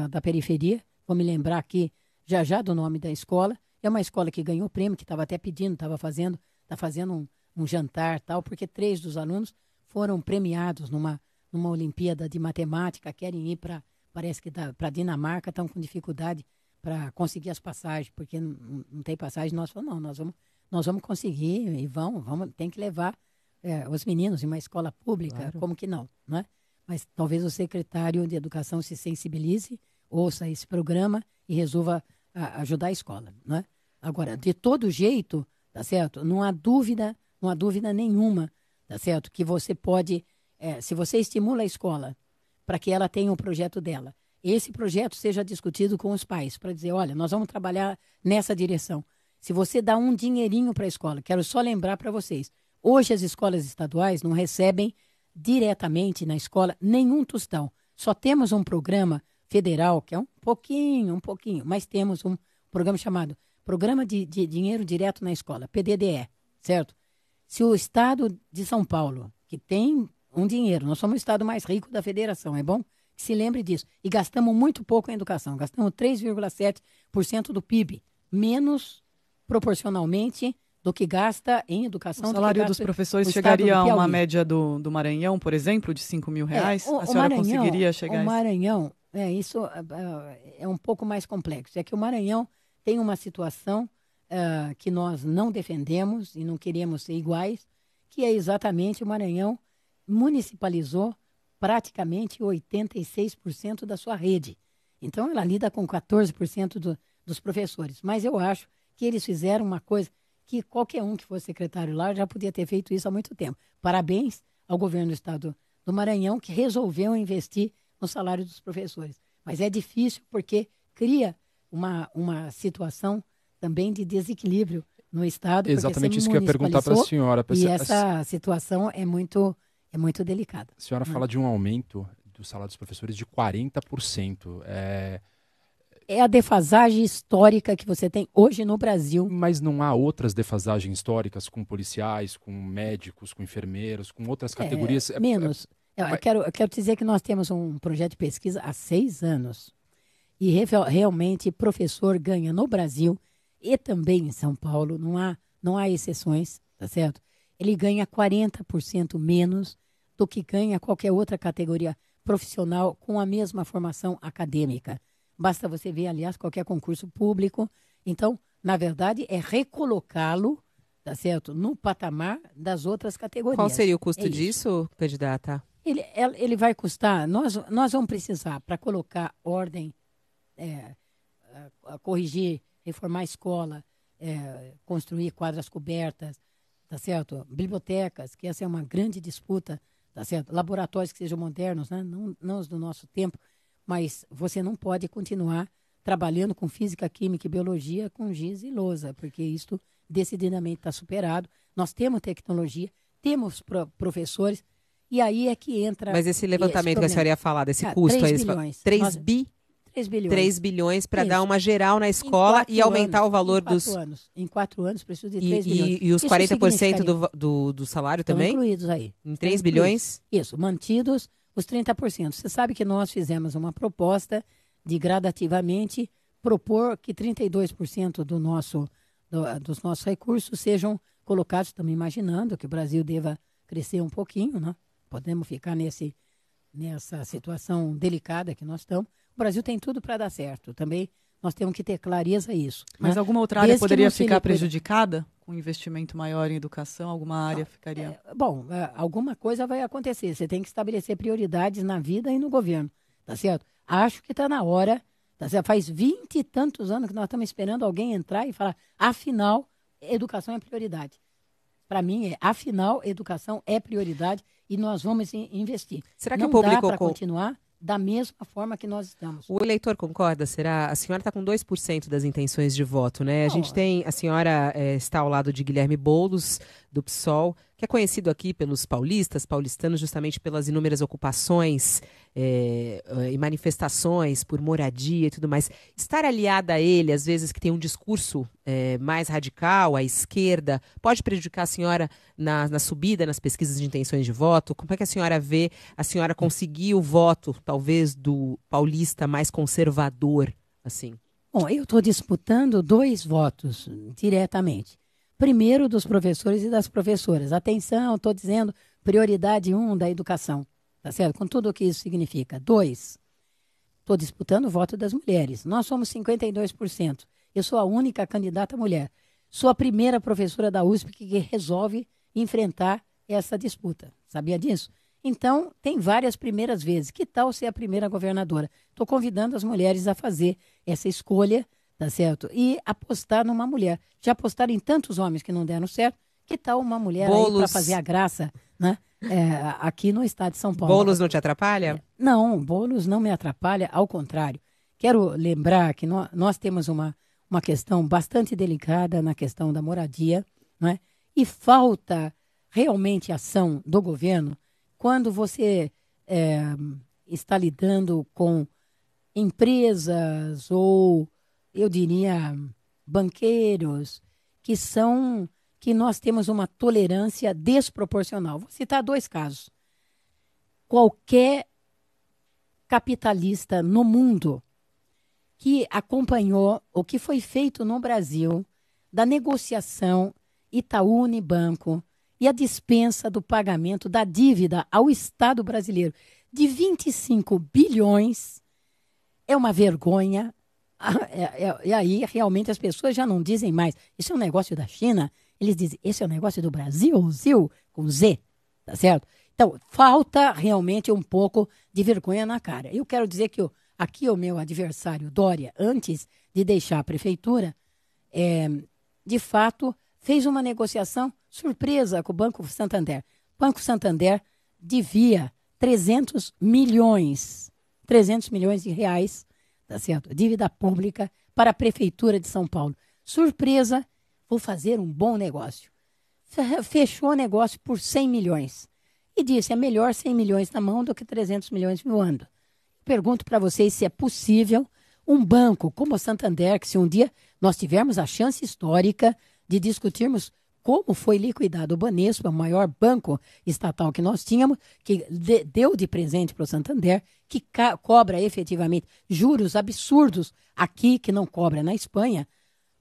da periferia, vou me lembrar aqui já do nome da escola, é uma escola que ganhou prêmio, que estava até pedindo, tá fazendo um jantar tal, porque 3 dos alunos foram premiados numa Olimpíada de Matemática, querem ir parece que para a Dinamarca, estão com dificuldade para conseguir as passagens, porque não tem passagem. Nós falamos, não, nós vamos conseguir e vamos, tem que levar os meninos em uma escola pública, Claro. como que não, né? Mas talvez o secretário de Educação se sensibilize, ouça esse programa e resolva ajudar a escola, né? Agora, de todo jeito, tá certo? Não há dúvida nenhuma, tá certo? Que você pode, se você estimula a escola para que ela tenha o projeto dela, esse projeto seja discutido com os pais, para dizer, olha, nós vamos trabalhar nessa direção. Se você dá um dinheirinho para a escola, quero só lembrar para vocês, hoje as escolas estaduais não recebem diretamente na escola nenhum tostão. Só temos um programa federal, que é um pouquinho, mas temos um programa chamado Programa de Dinheiro Direto na Escola, PDDE, certo? Se o estado de São Paulo, que tem um dinheiro, nós somos o estado mais rico da federação, é bom que se lembre disso. E gastamos muito pouco em educação, gastamos 3,7% do PIB, menos proporcionalmente do que gasta em educação. O salário dos professores chegaria a uma média do Maranhão, por exemplo, de R$5.000? A senhora conseguiria chegar a isso? O Maranhão, isso é um pouco mais complexo. É que o Maranhão tem uma situação que nós não defendemos e não queremos ser iguais, que é exatamente o Maranhão municipalizou praticamente 86% da sua rede. Então, ela lida com 14% dos professores. Mas eu acho que eles fizeram uma coisa que qualquer um que fosse secretário lá já podia ter feito isso há muito tempo. Parabéns ao governo do estado do Maranhão, que resolveu investir no salário dos professores. Mas é difícil porque cria uma situação também de desequilíbrio no estado. Exatamente isso que eu ia perguntar para a senhora. E essa situação é muito delicada. A senhora fala de um aumento do salário dos professores de 40%. É a defasagem histórica que você tem hoje no Brasil. Mas não há outras defasagens históricas com policiais, com médicos, com enfermeiros, com outras categorias? Menos. Eu quero dizer que nós temos um projeto de pesquisa há 6 anos. E realmente professor ganha no Brasil e também em São Paulo, não há exceções, tá certo? Ele ganha 40% menos do que ganha qualquer outra categoria profissional com a mesma formação acadêmica. Basta você ver, aliás, qualquer concurso público. Então, na verdade, é recolocá-lo, tá certo, no patamar das outras categorias. Qual seria o custo disso, candidata? Ele vai custar, nós vamos precisar, para colocar ordem, corrigir, reformar a escola, construir quadras cobertas, tá certo? Bibliotecas, que essa é uma grande disputa, tá certo? Laboratórios que sejam modernos, né? Não os do nosso tempo, mas você não pode continuar trabalhando com física, química e biologia com giz e lousa, porque isso decididamente está superado. Nós temos tecnologia, temos professores, e aí é que entra... Mas esse levantamento que a senhora ia falar, desse custo... 3 bilhões. 3 bilhões. 3 bilhões para dar uma geral na escola e aumentar o valor dos... Em 4 anos, preciso de 3 bilhões. E os 40% do salário também? Estão incluídos aí. Em 3 bilhões? Isso, mantidos os 30%. Você sabe que nós fizemos uma proposta de gradativamente propor que 32% dos nossos recursos sejam colocados, estamos imaginando que o Brasil deva crescer um pouquinho, né? Podemos ficar nessa situação delicada que nós estamos. O Brasil tem tudo para dar certo. Também nós temos que ter clareza isso. Mas né? alguma outra área poderia ficar prejudicada? Com um investimento maior em educação, alguma área ficaria... Alguma coisa vai acontecer. Você tem que estabelecer prioridades na vida e no governo. Tá certo? Acho que está na hora. Tá certo? Faz 20 e tantos anos que nós estamos esperando alguém entrar e falar, afinal, educação é prioridade. Para mim, afinal, educação é prioridade e nós vamos investir. Será que não o público dá para continuar da mesma forma que nós estamos? O eleitor concorda? Será? A senhora está com 2% das intenções de voto, né? A senhora está ao lado de Guilherme Boulos, do PSOL, que é conhecido aqui pelos paulistanos, justamente pelas inúmeras ocupações e manifestações por moradia e tudo mais. Estar aliada a ele, às vezes que tem um discurso mais radical, à esquerda, pode prejudicar a senhora na subida, nas pesquisas de intenções de voto? Como é que a senhora vê a senhora conseguir o voto, talvez, do paulista mais conservador, assim? Bom, eu estou disputando 2 votos diretamente. Primeiro, dos professores e das professoras. Atenção, estou dizendo prioridade 1 da educação, tá certo? Com tudo o que isso significa. 2, estou disputando o voto das mulheres. Nós somos 52%. Eu sou a única candidata mulher. Sou a primeira professora da USP que resolve enfrentar essa disputa. Sabia disso? Então, tem várias primeiras vezes. Que tal ser a primeira governadora? Estou convidando as mulheres a fazer essa escolha, tá certo? E apostar numa mulher. Já apostaram em tantos homens que não deram certo. Que tal uma mulher aí para fazer a graça, né? Aqui no estado de São Paulo. Boulos não te atrapalha? Não, Boulos não me atrapalha, ao contrário. Quero lembrar que nós temos uma questão bastante delicada na questão da moradia, né? E falta realmente ação do governo quando você está lidando com empresas ou, eu diria, banqueiros, que nós temos uma tolerância desproporcional. Vou citar 2 casos. Qualquer capitalista no mundo que acompanhou o que foi feito no Brasil da negociação Itaú-Unibanco e a dispensa do pagamento da dívida ao Estado brasileiro de 25 bilhões é uma vergonha. E aí, realmente, as pessoas já não dizem mais, isso é um negócio da China. Eles dizem, esse é um negócio do Brasil, Zil, com Z, tá certo? Então, falta realmente um pouco de vergonha na cara. Eu quero dizer que aqui o meu adversário, Dória, antes de deixar a prefeitura, de fato, fez uma negociação surpresa com o Banco Santander. O Banco Santander devia 300 milhões de reais, tá certo? Dívida pública para a Prefeitura de São Paulo. Surpresa, vou fazer um bom negócio. Fechou o negócio por 100 milhões. E disse, é melhor 100 milhões na mão do que 300 milhões voando. Pergunto para vocês se é possível um banco como o Santander, que se um dia nós tivermos a chance histórica de discutirmos como foi liquidado o Banespa, o maior banco estatal que nós tínhamos, que deu de presente para o Santander, que cobra efetivamente juros absurdos aqui, que não cobra na Espanha,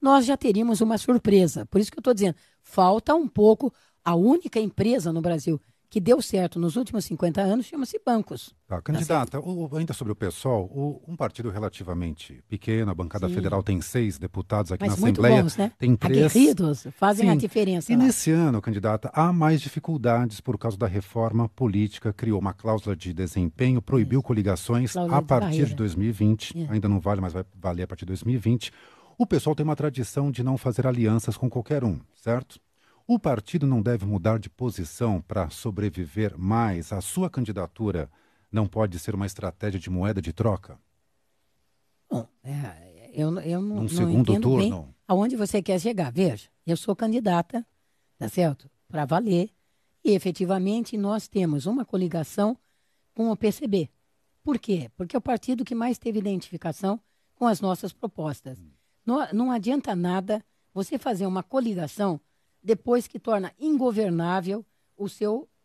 nós já teríamos uma surpresa. Por isso que eu estou dizendo, falta um pouco. A única empresa no Brasil que deu certo nos últimos 50 anos chama-se bancos. Tá, candidata, ainda sobre o PSOL, um partido relativamente pequeno, a bancada federal tem 6 deputados aqui na Assembleia. Bons, né? Tem 3. Aguerridos, fazem a diferença. E lá. nesse ano, candidata, há mais dificuldades por causa da reforma política, criou uma cláusula de desempenho, proibiu coligações a partir de 2020, ainda não vale, mas vai valer a partir de 2020. O PSOL tem uma tradição de não fazer alianças com qualquer um, certo? O partido não deve mudar de posição para sobreviver mais? A sua candidatura não pode ser uma estratégia de moeda de troca? Bom, eu não segundo entendo turno bem aonde você quer chegar. Veja, eu sou candidata, tá certo? Para valer. E, efetivamente, nós temos uma coligação com o PCB. Por quê? Porque é o partido que mais teve identificação com as nossas propostas. Não adianta nada você fazer uma coligação depois que torna ingovernável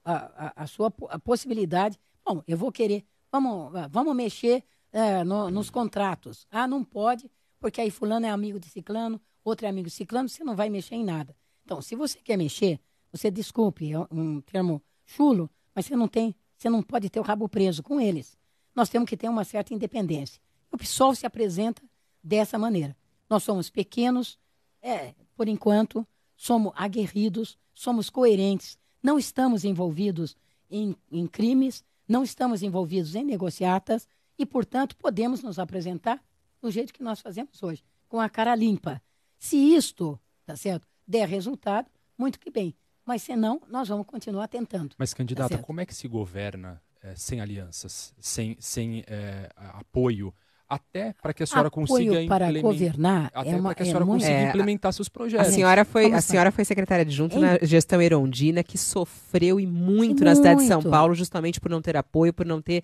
a sua possibilidade. Bom, eu vou querer, vamos mexer nos contratos. Ah, não pode, porque aí fulano é amigo de ciclano, outro é amigo de ciclano, você não vai mexer em nada. Então, se você quer mexer, você desculpe, é um termo chulo, mas você não pode ter o rabo preso com eles. Nós temos que ter uma certa independência. O PSOL se apresenta dessa maneira. Nós somos pequenos, por enquanto, somos aguerridos, somos coerentes, não estamos envolvidos em crimes, não estamos envolvidos em negociatas e, portanto, podemos nos apresentar do jeito que nós fazemos hoje, com a cara limpa. Se isto, tá certo, der resultado, muito que bem. Mas, se não, nós vamos continuar tentando. Mas, candidata, como é que se governa sem alianças, sem apoio até para que a senhora Apoio consiga para governar até é uma para que a senhora muito... consiga implementar seus projetos. A senhora foi secretária adjunta na gestão Erondina, que sofreu e muito na cidade de São Paulo, justamente por não ter apoio, por não ter...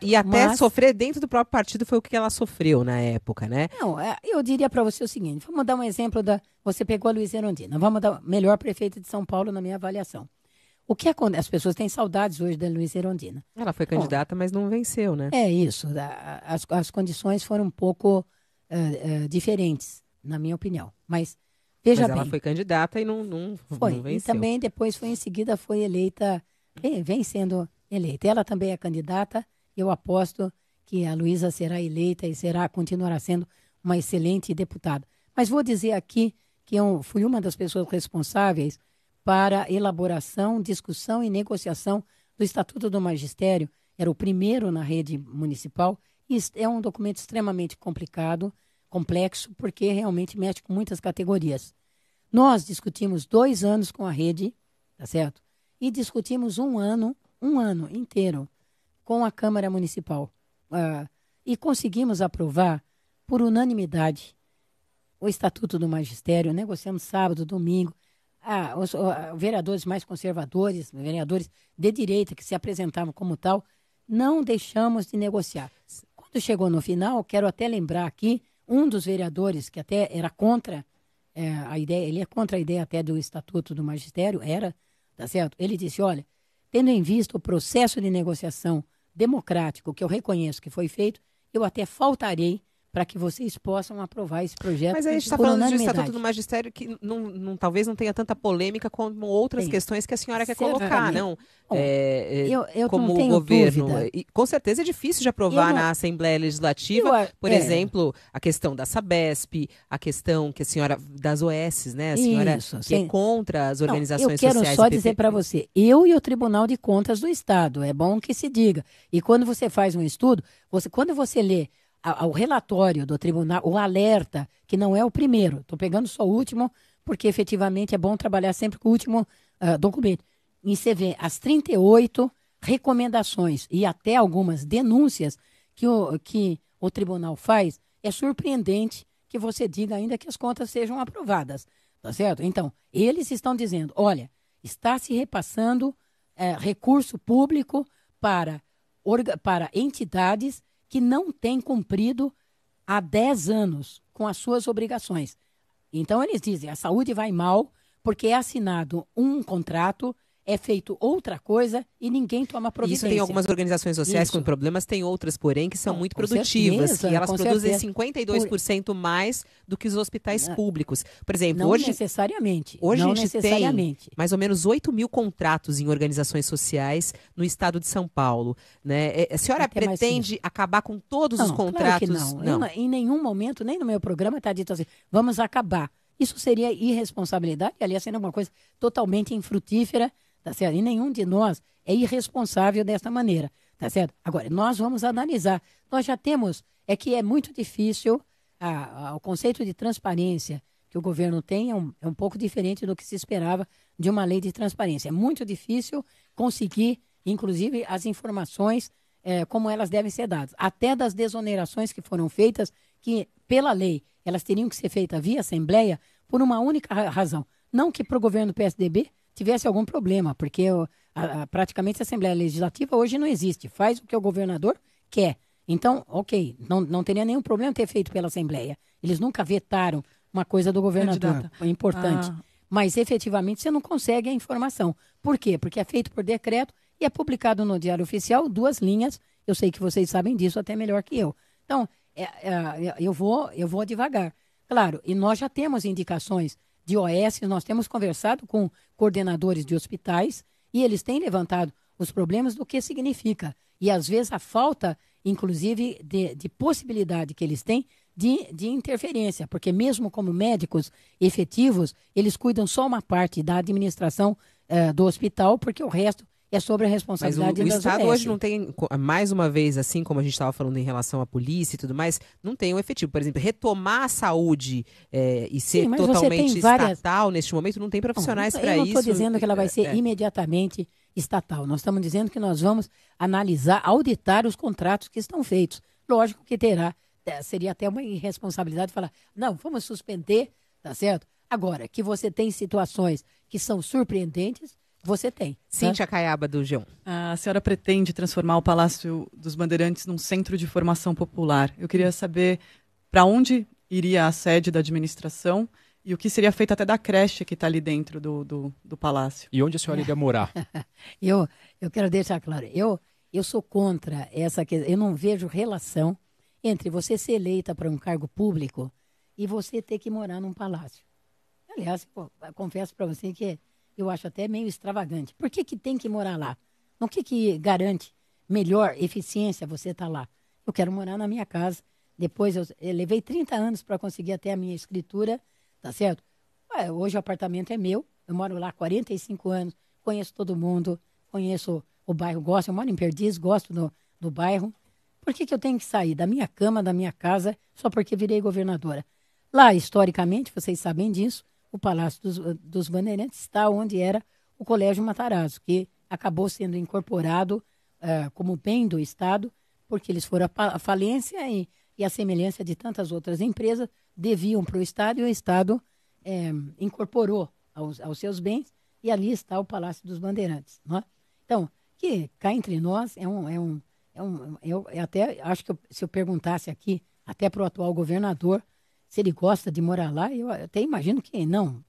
e até sofrer dentro do próprio partido foi o que ela sofreu na época, né? Não, eu diria para você o seguinte, vamos dar um exemplo você pegou a Luísa Erondina, vamos dar o melhor prefeito de São Paulo na minha avaliação. O que acontece? As pessoas têm saudades hoje da Luísa Erondina. Ela foi candidata, mas não venceu, né? É isso. As condições foram um pouco diferentes, na minha opinião. Mas veja bem. Ela foi candidata e não venceu. E também depois em seguida foi eleita, vem sendo eleita. Ela também é candidata. Eu aposto que a Luísa será eleita e continuará sendo uma excelente deputada. Mas vou dizer aqui que eu fui uma das pessoas responsáveis para elaboração, discussão e negociação do Estatuto do Magistério. Era o primeiro na rede municipal e é um documento extremamente complicado, complexo, porque realmente mexe com muitas categorias. Nós discutimos 2 anos com a rede, tá certo? E discutimos um ano inteiro com a Câmara Municipal. E conseguimos aprovar por unanimidade o Estatuto do Magistério, negociamos sábado, domingo. Os vereadores mais conservadores, vereadores de direita que se apresentavam como tal, não deixamos de negociar. Quando chegou no final, quero até lembrar aqui, um dos vereadores que até era contra a ideia, ele é contra a ideia até do Estatuto do Magistério, tá certo? Ele disse, olha, tendo em vista o processo de negociação democrático que eu reconheço que foi feito, eu até faltarei para que vocês possam aprovar esse projeto. Mas a gente está falando do Estatuto do Magistério que talvez não tenha tanta polêmica como outras questões que a senhora quer colocar, não? Eu como não tenho governo. dúvida. E, com certeza é difícil de aprovar na Assembleia Legislativa, por exemplo, a questão da Sabesp, a questão que a senhora das OS, né? A senhora que é contra as organizações sociais. Eu quero só dizer para você, eu e o Tribunal de Contas do Estado, é bom que se diga. E quando você faz um estudo, quando você lê o relatório do tribunal, o alerta, que não é o primeiro, estou pegando só o último, porque efetivamente é bom trabalhar sempre com o último documento. E você vê as 38 recomendações e até algumas denúncias que o tribunal faz, é surpreendente que você diga ainda que as contas sejam aprovadas, tá certo? Então, eles estão dizendo, olha, está se repassando recurso público para entidades que não têm cumprido há 10 anos com as suas obrigações. Então, eles dizem, a saúde vai mal porque é assinado um contrato, é feito outra coisa e ninguém toma providência. Isso tem algumas organizações sociais com problemas, tem outras, porém, que são muito produtivas. E elas produzem 52% mais do que os hospitais públicos. Por exemplo, hoje a gente tem mais ou menos 8 mil contratos em organizações sociais no estado de São Paulo. Né? A senhora pretende acabar com todos os contratos? Claro que não. Em nenhum momento, nem no meu programa, está dito assim, vamos acabar. Isso seria irresponsabilidade, aliás, seria uma coisa totalmente infrutífera. Tá certo? E nenhum de nós é irresponsável dessa maneira, tá certo? Agora, nós vamos analisar. Nós já temos, que é muito difícil, o conceito de transparência que o governo tem é um pouco diferente do que se esperava de uma lei de transparência. É muito difícil conseguir, inclusive, as informações como elas devem ser dadas. Até das desonerações que foram feitas, que, pela lei, elas teriam que ser feitas via Assembleia por uma única razão. Não que para o governo PSDB tivesse algum problema, porque praticamente a Assembleia Legislativa hoje não existe. Faz o que o governador quer. Então, ok, não teria nenhum problema ter feito pela Assembleia. Eles nunca vetaram uma coisa do governador. É importante. Mas, efetivamente, você não consegue a informação. Por quê? Porque é feito por decreto e é publicado no Diário Oficial 2 linhas. Eu sei que vocês sabem disso até melhor que eu. Então, eu vou devagar. Claro, e nós já temos indicações de OS, nós temos conversado com coordenadores de hospitais e eles têm levantado os problemas do que significa. E, às vezes, a falta, inclusive, de possibilidade que eles têm de interferência, porque mesmo como médicos efetivos, eles cuidam só uma parte da administração do hospital, porque o resto é sobre a responsabilidade das Mas o Estado UBS. hoje não tem, mais uma vez, assim como a gente estava falando em relação à polícia e tudo mais, não tem um efetivo. Por exemplo, retomar a saúde e ser totalmente estatal neste momento, não tem profissionais para isso. Eu não estou dizendo que ela vai ser imediatamente estatal. Nós estamos dizendo que nós vamos analisar, auditar os contratos que estão feitos. Lógico que terá, seria até uma irresponsabilidade falar, não, vamos suspender, tá certo? Agora, que você tem situações que são surpreendentes, você tem. Cíntia Caiaba, do G1. A senhora pretende transformar o Palácio dos Bandeirantes num centro de formação popular. Eu queria saber para onde iria a sede da administração e o que seria feito até da creche que está ali dentro do palácio. E onde a senhora iria morar? Eu quero deixar claro, eu sou contra essa questão, eu não vejo relação entre você ser eleita para um cargo público e você ter que morar num palácio. Aliás, eu confesso para você que eu acho até meio extravagante. Por que tem que morar lá? O que garante melhor eficiência você estar lá? Eu quero morar na minha casa. Depois eu levei 30 anos para conseguir até a minha escritura, tá certo? Hoje o apartamento é meu, eu moro lá há 45 anos, conheço todo mundo, conheço o bairro, gosto, eu moro em Perdiz, gosto do bairro. Por que eu tenho que sair da minha cama, da minha casa, só porque virei governadora? Lá, historicamente, vocês sabem disso, o Palácio dos Bandeirantes está onde era o Colégio Matarazzo, que acabou sendo incorporado como bem do Estado, porque eles foram à falência e a semelhança de tantas outras empresas deviam para o Estado e o Estado incorporou aos seus bens e ali está o Palácio dos Bandeirantes. Não é? Então, que cá entre nós eu até acho que se eu perguntasse aqui, até para o atual governador, se ele gosta de morar lá, eu até imagino que não.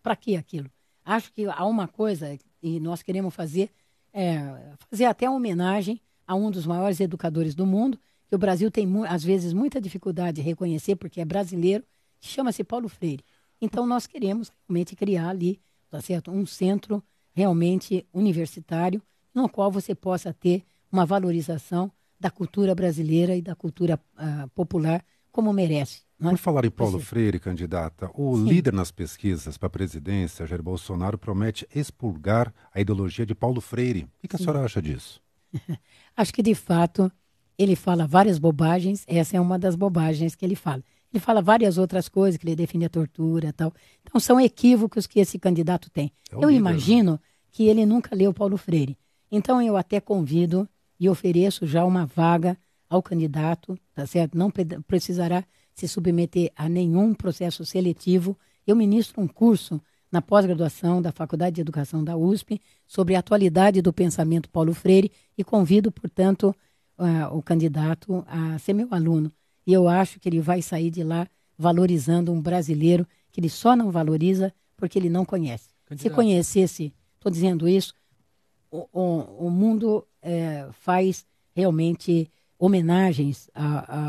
Para que aquilo? Acho que há uma coisa, e nós queremos fazer até uma homenagem a um dos maiores educadores do mundo, que o Brasil tem, às vezes, muita dificuldade de reconhecer, porque é brasileiro, que chama-se Paulo Freire. Então, nós queremos realmente criar ali, tá certo? Um centro realmente universitário, no qual você possa ter uma valorização da cultura brasileira e da cultura popular, como merece. Não é? Por falar em Paulo Freire, candidata, o líder nas pesquisas para a presidência, Jair Bolsonaro, promete expurgar a ideologia de Paulo Freire. O que a senhora acha disso? Acho que, de fato, ele fala várias bobagens. Essa é uma das bobagens que ele fala. Ele fala várias outras coisas, que ele define a tortura e tal. Então, são equívocos que esse candidato tem. Eu imagino que ele nunca leu Paulo Freire. Então, eu até convido e ofereço já uma vaga ao candidato, tá certo? Não precisará se submeter a nenhum processo seletivo. Eu ministro um curso na pós-graduação da Faculdade de Educação da USP sobre a atualidade do pensamento Paulo Freire e convido, portanto, o candidato a ser meu aluno. E eu acho que ele vai sair de lá valorizando um brasileiro que ele só não valoriza porque ele não conhece. Candidato. Se conhecesse, estou dizendo isso, o mundo faz realmente homenagens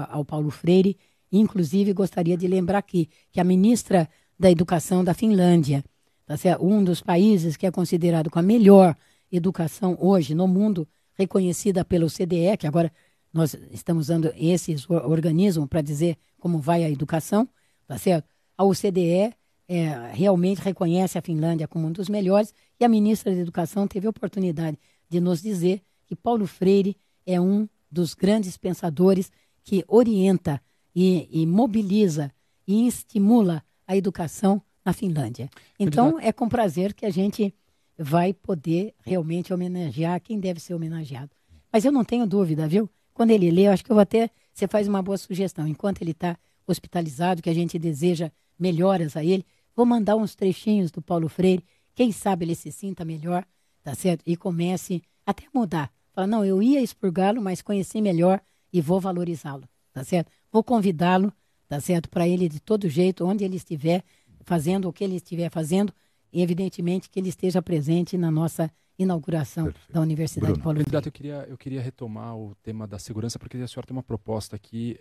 ao Paulo Freire. Inclusive, gostaria de lembrar aqui que a ministra da Educação da Finlândia, tá certo? Um dos países que é considerado com a melhor educação hoje no mundo, reconhecida pelo CDE, que agora nós estamos usando esses organismos para dizer como vai a educação, tá certo? A OCDE realmente reconhece a Finlândia como um dos melhores e a ministra da Educação teve a oportunidade de nos dizer que Paulo Freire é um dos grandes pensadores que orienta e mobiliza e estimula a educação na Finlândia. Então, é com prazer que a gente vai poder realmente homenagear quem deve ser homenageado. Mas eu não tenho dúvida, viu? Quando ele lê, eu acho que eu vou até... Você faz uma boa sugestão. Enquanto ele está hospitalizado, que a gente deseja melhoras a ele, vou mandar uns trechinhos do Paulo Freire. Quem sabe ele se sinta melhor, tá certo? E comece até a mudar. Fala, não, eu ia expurgá-lo, mas conheci melhor e vou valorizá-lo, tá certo? Vou convidá-lo, tá certo? Para ele, de todo jeito, onde ele estiver fazendo o que ele estiver fazendo, e evidentemente que ele esteja presente na nossa inauguração da Universidade Paulo Freire. Candidato, eu queria retomar o tema da segurança, porque a senhora tem uma proposta aqui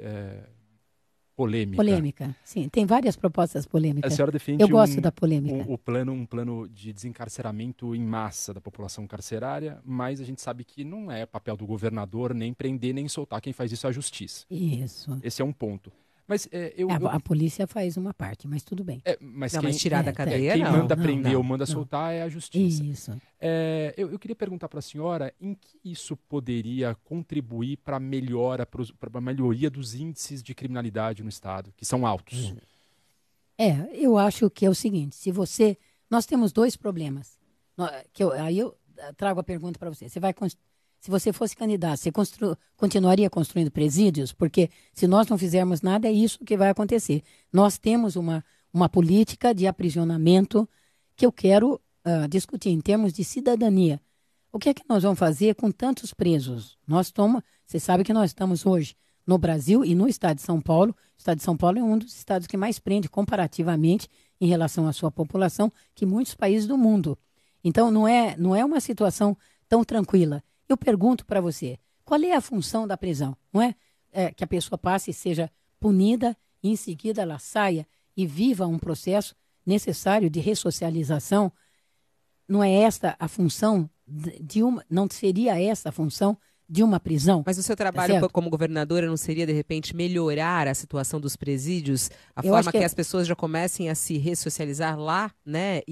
polêmica. Polêmica, sim. Tem várias propostas polêmicas. A senhora defende eu gosto da polêmica. Um plano de desencarceramento em massa da população carcerária, mas a gente sabe que não é papel do governador nem prender nem soltar. Quem faz isso é a justiça. Isso. Esse é um ponto. Mas a polícia faz uma parte, mas tudo bem. Mas tirar da cadeia, quem não. manda prender ou manda soltar é a justiça. Isso. Eu queria perguntar para a senhora em que isso poderia contribuir para a melhoria dos índices de criminalidade no Estado, que são altos. Eu acho que é o seguinte, nós temos dois problemas. Aí eu trago a pergunta para você. se você fosse candidato, você continuaria construindo presídios? Porque se nós não fizermos nada, é isso que vai acontecer. Nós temos uma política de aprisionamento que eu quero discutir em termos de cidadania. O que é que nós vamos fazer com tantos presos? Você sabe que nós estamos hoje no Brasil e no estado de São Paulo. O estado de São Paulo é um dos estados que mais prende comparativamente em relação à sua população que muitos países do mundo. Então, não é uma situação tão tranquila. Eu pergunto para você, qual é a função da prisão? Não é, que a pessoa passe e seja punida e em seguida ela saia e viva um processo necessário de ressocialização? Não é esta a função não seria essa a função de uma prisão? Mas o seu trabalho como governadora não seria, de repente, melhorar a situação dos presídios? A forma que as pessoas já comecem a se ressocializar lá, né?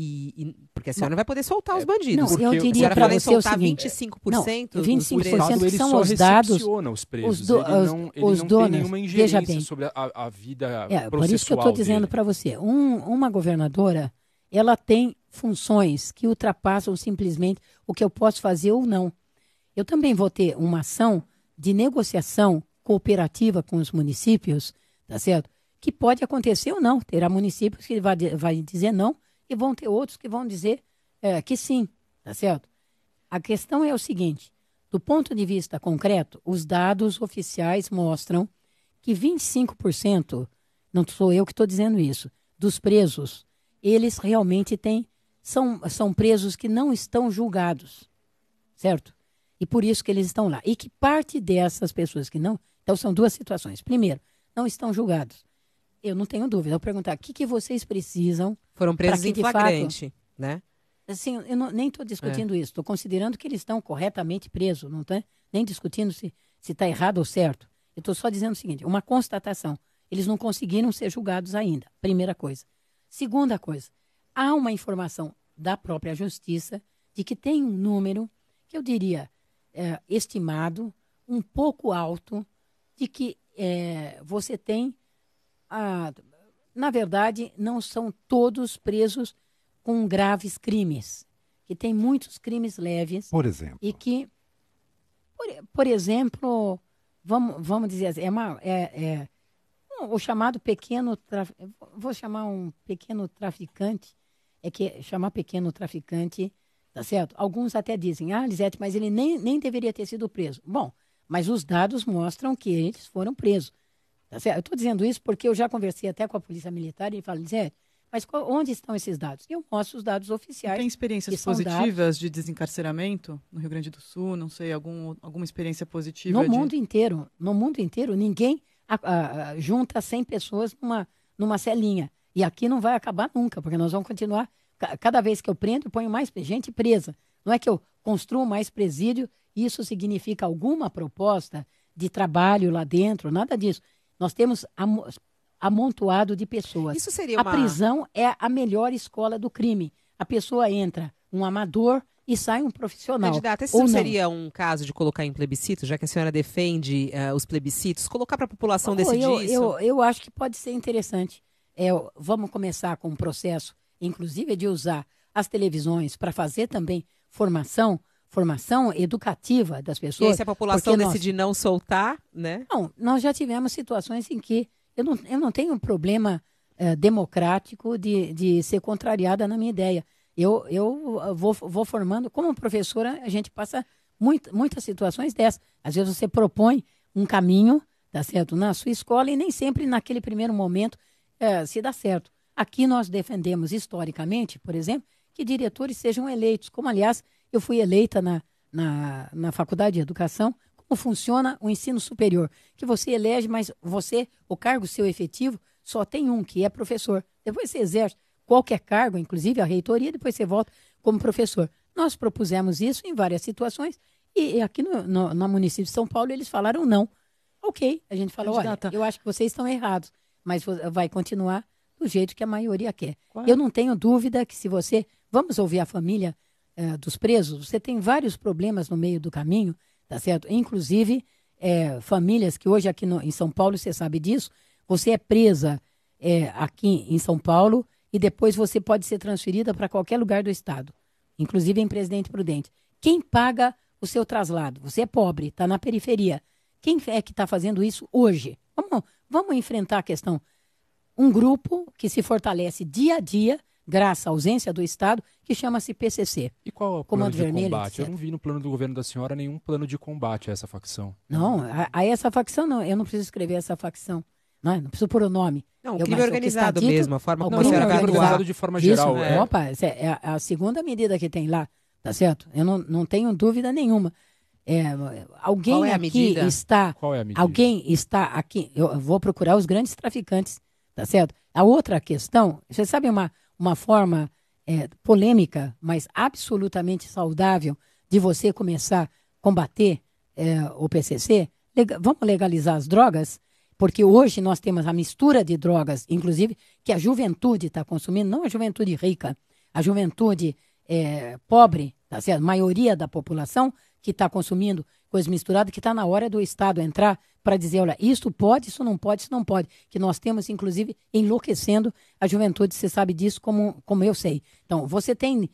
Porque a senhora não vai poder soltar os bandidos. Não, eu diria para você o seguinte... 25%? Não, 25% são os dados... Os presos. Os donos, tem nenhuma veja bem, sobre a vida processual por isso que eu estou dizendo para você. Uma governadora, ela tem funções que ultrapassam simplesmente o que eu posso fazer ou não. Eu também vou ter uma ação de negociação cooperativa com os municípios, tá certo? Que pode acontecer ou não. Terá municípios que vai dizer não e vão ter outros que vão dizer que sim, tá certo? A questão é o seguinte, do ponto de vista concreto, os dados oficiais mostram que 25%, não sou eu que estou dizendo isso, dos presos, eles realmente são presos que não estão julgados, certo? E por isso que eles estão lá. E que parte dessas pessoas que não... Então, são duas situações. Primeiro, não estão julgados. Eu não tenho dúvida. Eu vou perguntar, o que vocês precisam... Foram presos em flagrante, né? Assim, eu nem estou discutindo isso. Estou considerando que eles estão corretamente presos. Não estou nem discutindo se está errado ou certo. Eu estou só dizendo o seguinte, uma constatação. Eles não conseguiram ser julgados ainda. Primeira coisa. Segunda coisa, há uma informação da própria Justiça de que tem um número, que eu diria, estimado, um pouco alto, de que você tem, na verdade, não são todos presos com graves crimes, que tem muitos crimes leves. Por exemplo? E que, por exemplo, vamos dizer assim, o chamado pequeno traficante, vou chamar um pequeno traficante, chamar pequeno traficante, tá certo? Alguns até dizem, Lisete, mas ele nem deveria ter sido preso. Bom, mas os dados mostram que eles foram presos, tá certo? Eu estou dizendo isso porque eu já conversei até com a Polícia Militar e ele fala, Lisete, mas onde estão esses dados? Eu mostro os dados oficiais. Tem experiências positivas de desencarceramento no Rio Grande do Sul? Não sei, alguma experiência positiva? No mundo inteiro, ninguém junta 100 pessoas numa celinha. E aqui não vai acabar nunca, porque nós vamos continuar. Cada vez que eu prendo, eu ponho mais gente presa. Não é que eu construo mais presídio, isso significa alguma proposta de trabalho lá dentro, nada disso. Nós temos amontoado de pessoas. Isso seria A prisão é a melhor escola do crime. A pessoa entra um amador e sai um profissional. Candidata, esse não seria um caso de colocar em plebiscito, já que a senhora defende os plebiscitos, colocar para a população decidir isso? Eu acho que pode ser interessante. Vamos começar com um processo, inclusive, de usar as televisões para fazer também formação educativa das pessoas. E aí, se a população decidir não soltar, né? Não, nós já tivemos situações em que eu não tenho problema democrático de ser contrariada na minha ideia. Eu vou formando, como professora, a gente passa muitas situações dessas. Às vezes você propõe um caminho, tá certo, na sua escola e nem sempre naquele primeiro momento se dá certo. Aqui nós defendemos historicamente, por exemplo, que diretores sejam eleitos, como aliás eu fui eleita na Faculdade de Educação, como funciona o ensino superior, que você elege, mas o cargo seu efetivo só tem um, que é professor. Depois você exerce qualquer cargo, inclusive a reitoria, depois você volta como professor. Nós propusemos isso em várias situações e aqui no município de São Paulo eles falaram não. Ok, a gente falou, olha, eu acho que vocês estão errados, mas vai continuar do jeito que a maioria quer. Eu não tenho dúvida que vamos ouvir a família dos presos, você tem vários problemas no meio do caminho, tá certo? Inclusive, famílias que hoje aqui em São Paulo, você sabe disso, você é presa aqui em São Paulo e depois você pode ser transferida para qualquer lugar do estado, inclusive em Presidente Prudente. Quem paga o seu traslado. Você é pobre, está na periferia. Quem é que está fazendo isso hoje? Vamos enfrentar a questão. Um grupo que se fortalece dia a dia, graças à ausência do Estado, que chama-se PCC. E qual é o plano Comando de Vermelho, combate? etc. Eu não vi no plano do governo da senhora nenhum plano de combate a essa facção. Não, a essa facção não. Eu não preciso escrever essa facção. Não preciso pôr o nome. Não, o Eu- crime mas o que organizado está dito- mesmo, a forma o como a crime senhora vai organizado atuar. organizado de forma geral. Isso, é. opa, essa é a segunda medida que tem lá, tá certo? Eu não tenho dúvida nenhuma. Alguém Qual é a aqui medida? está... Qual é a medida? Alguém está aqui... Eu vou procurar os grandes traficantes, tá certo? A outra questão, você sabe uma forma polêmica, mas absolutamente saudável de você começar a combater o PCC? Vamos legalizar as drogas? Porque hoje nós temos a mistura de drogas, inclusive, que a juventude está consumindo, não a juventude rica, a juventude pobre, tá certo? A maioria da população que está consumindo coisas misturadas, que está na hora do Estado entrar para dizer, olha, isso pode, isso não pode, isso não pode. Que nós temos, inclusive, enlouquecendo a juventude, você sabe disso como eu sei. Então, você tem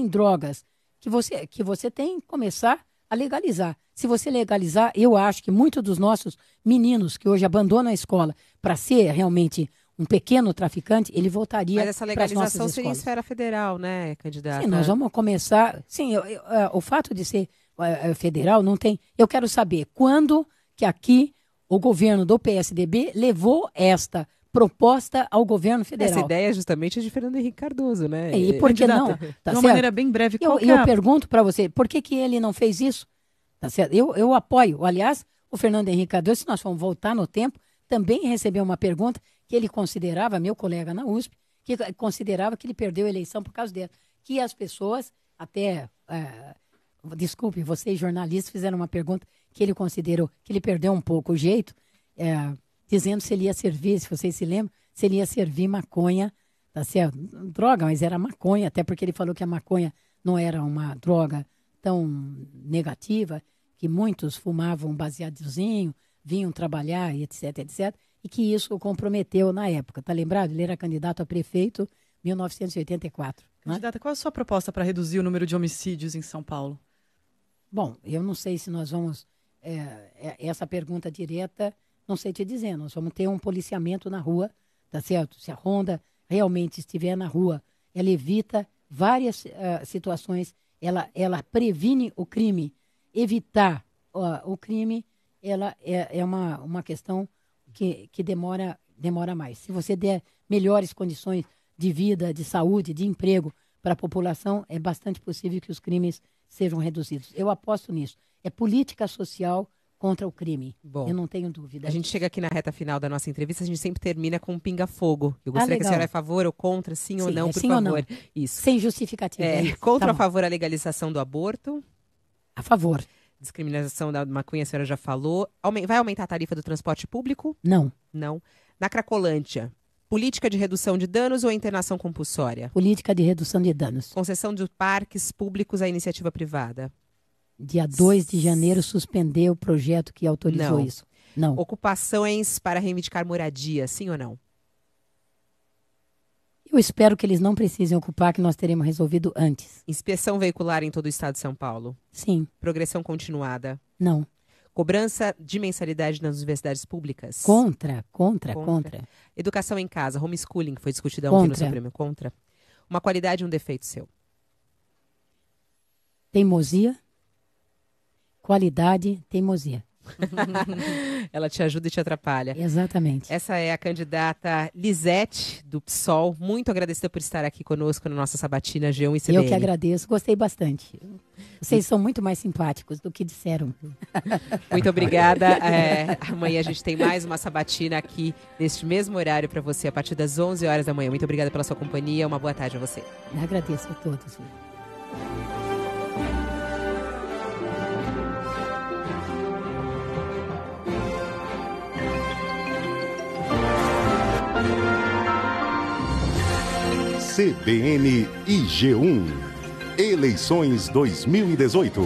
drogas que você tem que começar a legalizar. Se você legalizar, eu acho que muitos dos nossos meninos que hoje abandonam a escola para ser realmente um pequeno traficante, ele voltaria Mas essa para as nossas legalização seria em escolas. esfera federal, né, candidata? Sim, nós vamos começar... Sim, o fato de ser federal não tem... Eu quero saber quando que aqui o governo do PSDB levou esta proposta ao governo federal. Essa ideia justamente é de Fernando Henrique Cardoso, né? E por que não? Candidata, Tá de uma certo? maneira bem breve, qual que é Eu a- pergunto para você, por que ele não fez isso? Tá certo? Eu apoio. Aliás, o Fernando Henrique Cardoso, se nós formos voltar no tempo, também recebeu uma pergunta que ele considerava, meu colega na USP, que considerava que ele perdeu a eleição por causa dela. Que as pessoas, até, desculpe, vocês jornalistas fizeram uma pergunta que ele considerou que ele perdeu um pouco o jeito, dizendo se ele ia servir, se vocês se lembram, se ele ia servir maconha, tá certo? Droga, mas era maconha, até porque ele falou que a maconha não era uma droga tão negativa, que muitos fumavam baseadozinho, vinham trabalhar, e etc, etc, e que isso o comprometeu na época. Tá lembrado? Ele era candidato a prefeito em 1984. Né? Candidata, qual é a sua proposta para reduzir o número de homicídios em São Paulo? Bom, eu não sei se nós vamos... essa pergunta direta, não sei te dizer. Nós vamos ter um policiamento na rua, tá certo? Se a ronda realmente estiver na rua, ela evita várias situações, ela previne o crime. Evitar o crime, ela é uma questão que demora mais. Se você der melhores condições de vida, de saúde, de emprego para a população, é bastante possível que os crimes sejam reduzidos. Eu aposto nisso. É política social contra o crime. Bom, eu não tenho dúvida. A gente chega aqui na reta final da nossa entrevista, a gente sempre termina com um pinga-fogo. Eu gostaria que a legal. senhora é a favor ou contra, sim ou não, por sim ou favor. não. Isso. Sem justificativa. Contra Tá ou a bom. favor a legalização do aborto? A favor. Discriminação da maconha, a senhora já falou. Vai aumentar a tarifa do transporte público? Não. Não. Na Cracolândia, política de redução de danos ou internação compulsória? Política de redução de danos. Concessão de parques públicos à iniciativa privada? Dia 2 de janeiro suspendeu o projeto que autorizou Não. isso. Não. Ocupações para reivindicar moradia, sim ou não? Eu espero que eles não precisem ocupar, que nós teremos resolvido antes. Inspeção veicular em todo o estado de São Paulo? Sim. Progressão continuada? Não. Cobrança de mensalidade nas universidades públicas? Contra. Educação em casa, homeschooling, que foi discutido ontem no Contra. Supremo. Contra. Uma qualidade e um defeito seu? Teimosia. Qualidade, teimosia. Ela te ajuda e te atrapalha. Exatamente. Essa é a candidata Lisete, do PSOL. Muito agradecida por estar aqui conosco na nossa sabatina G1 e CBN. Eu que agradeço, gostei bastante. Vocês são muito mais simpáticos do que disseram. Muito obrigada. Amanhã a gente tem mais uma sabatina aqui, neste mesmo horário para você, a partir das 11 horas da manhã. Muito obrigada pela sua companhia. Uma boa tarde a você. Agradeço a todos. CBN e G1. Eleições 2018.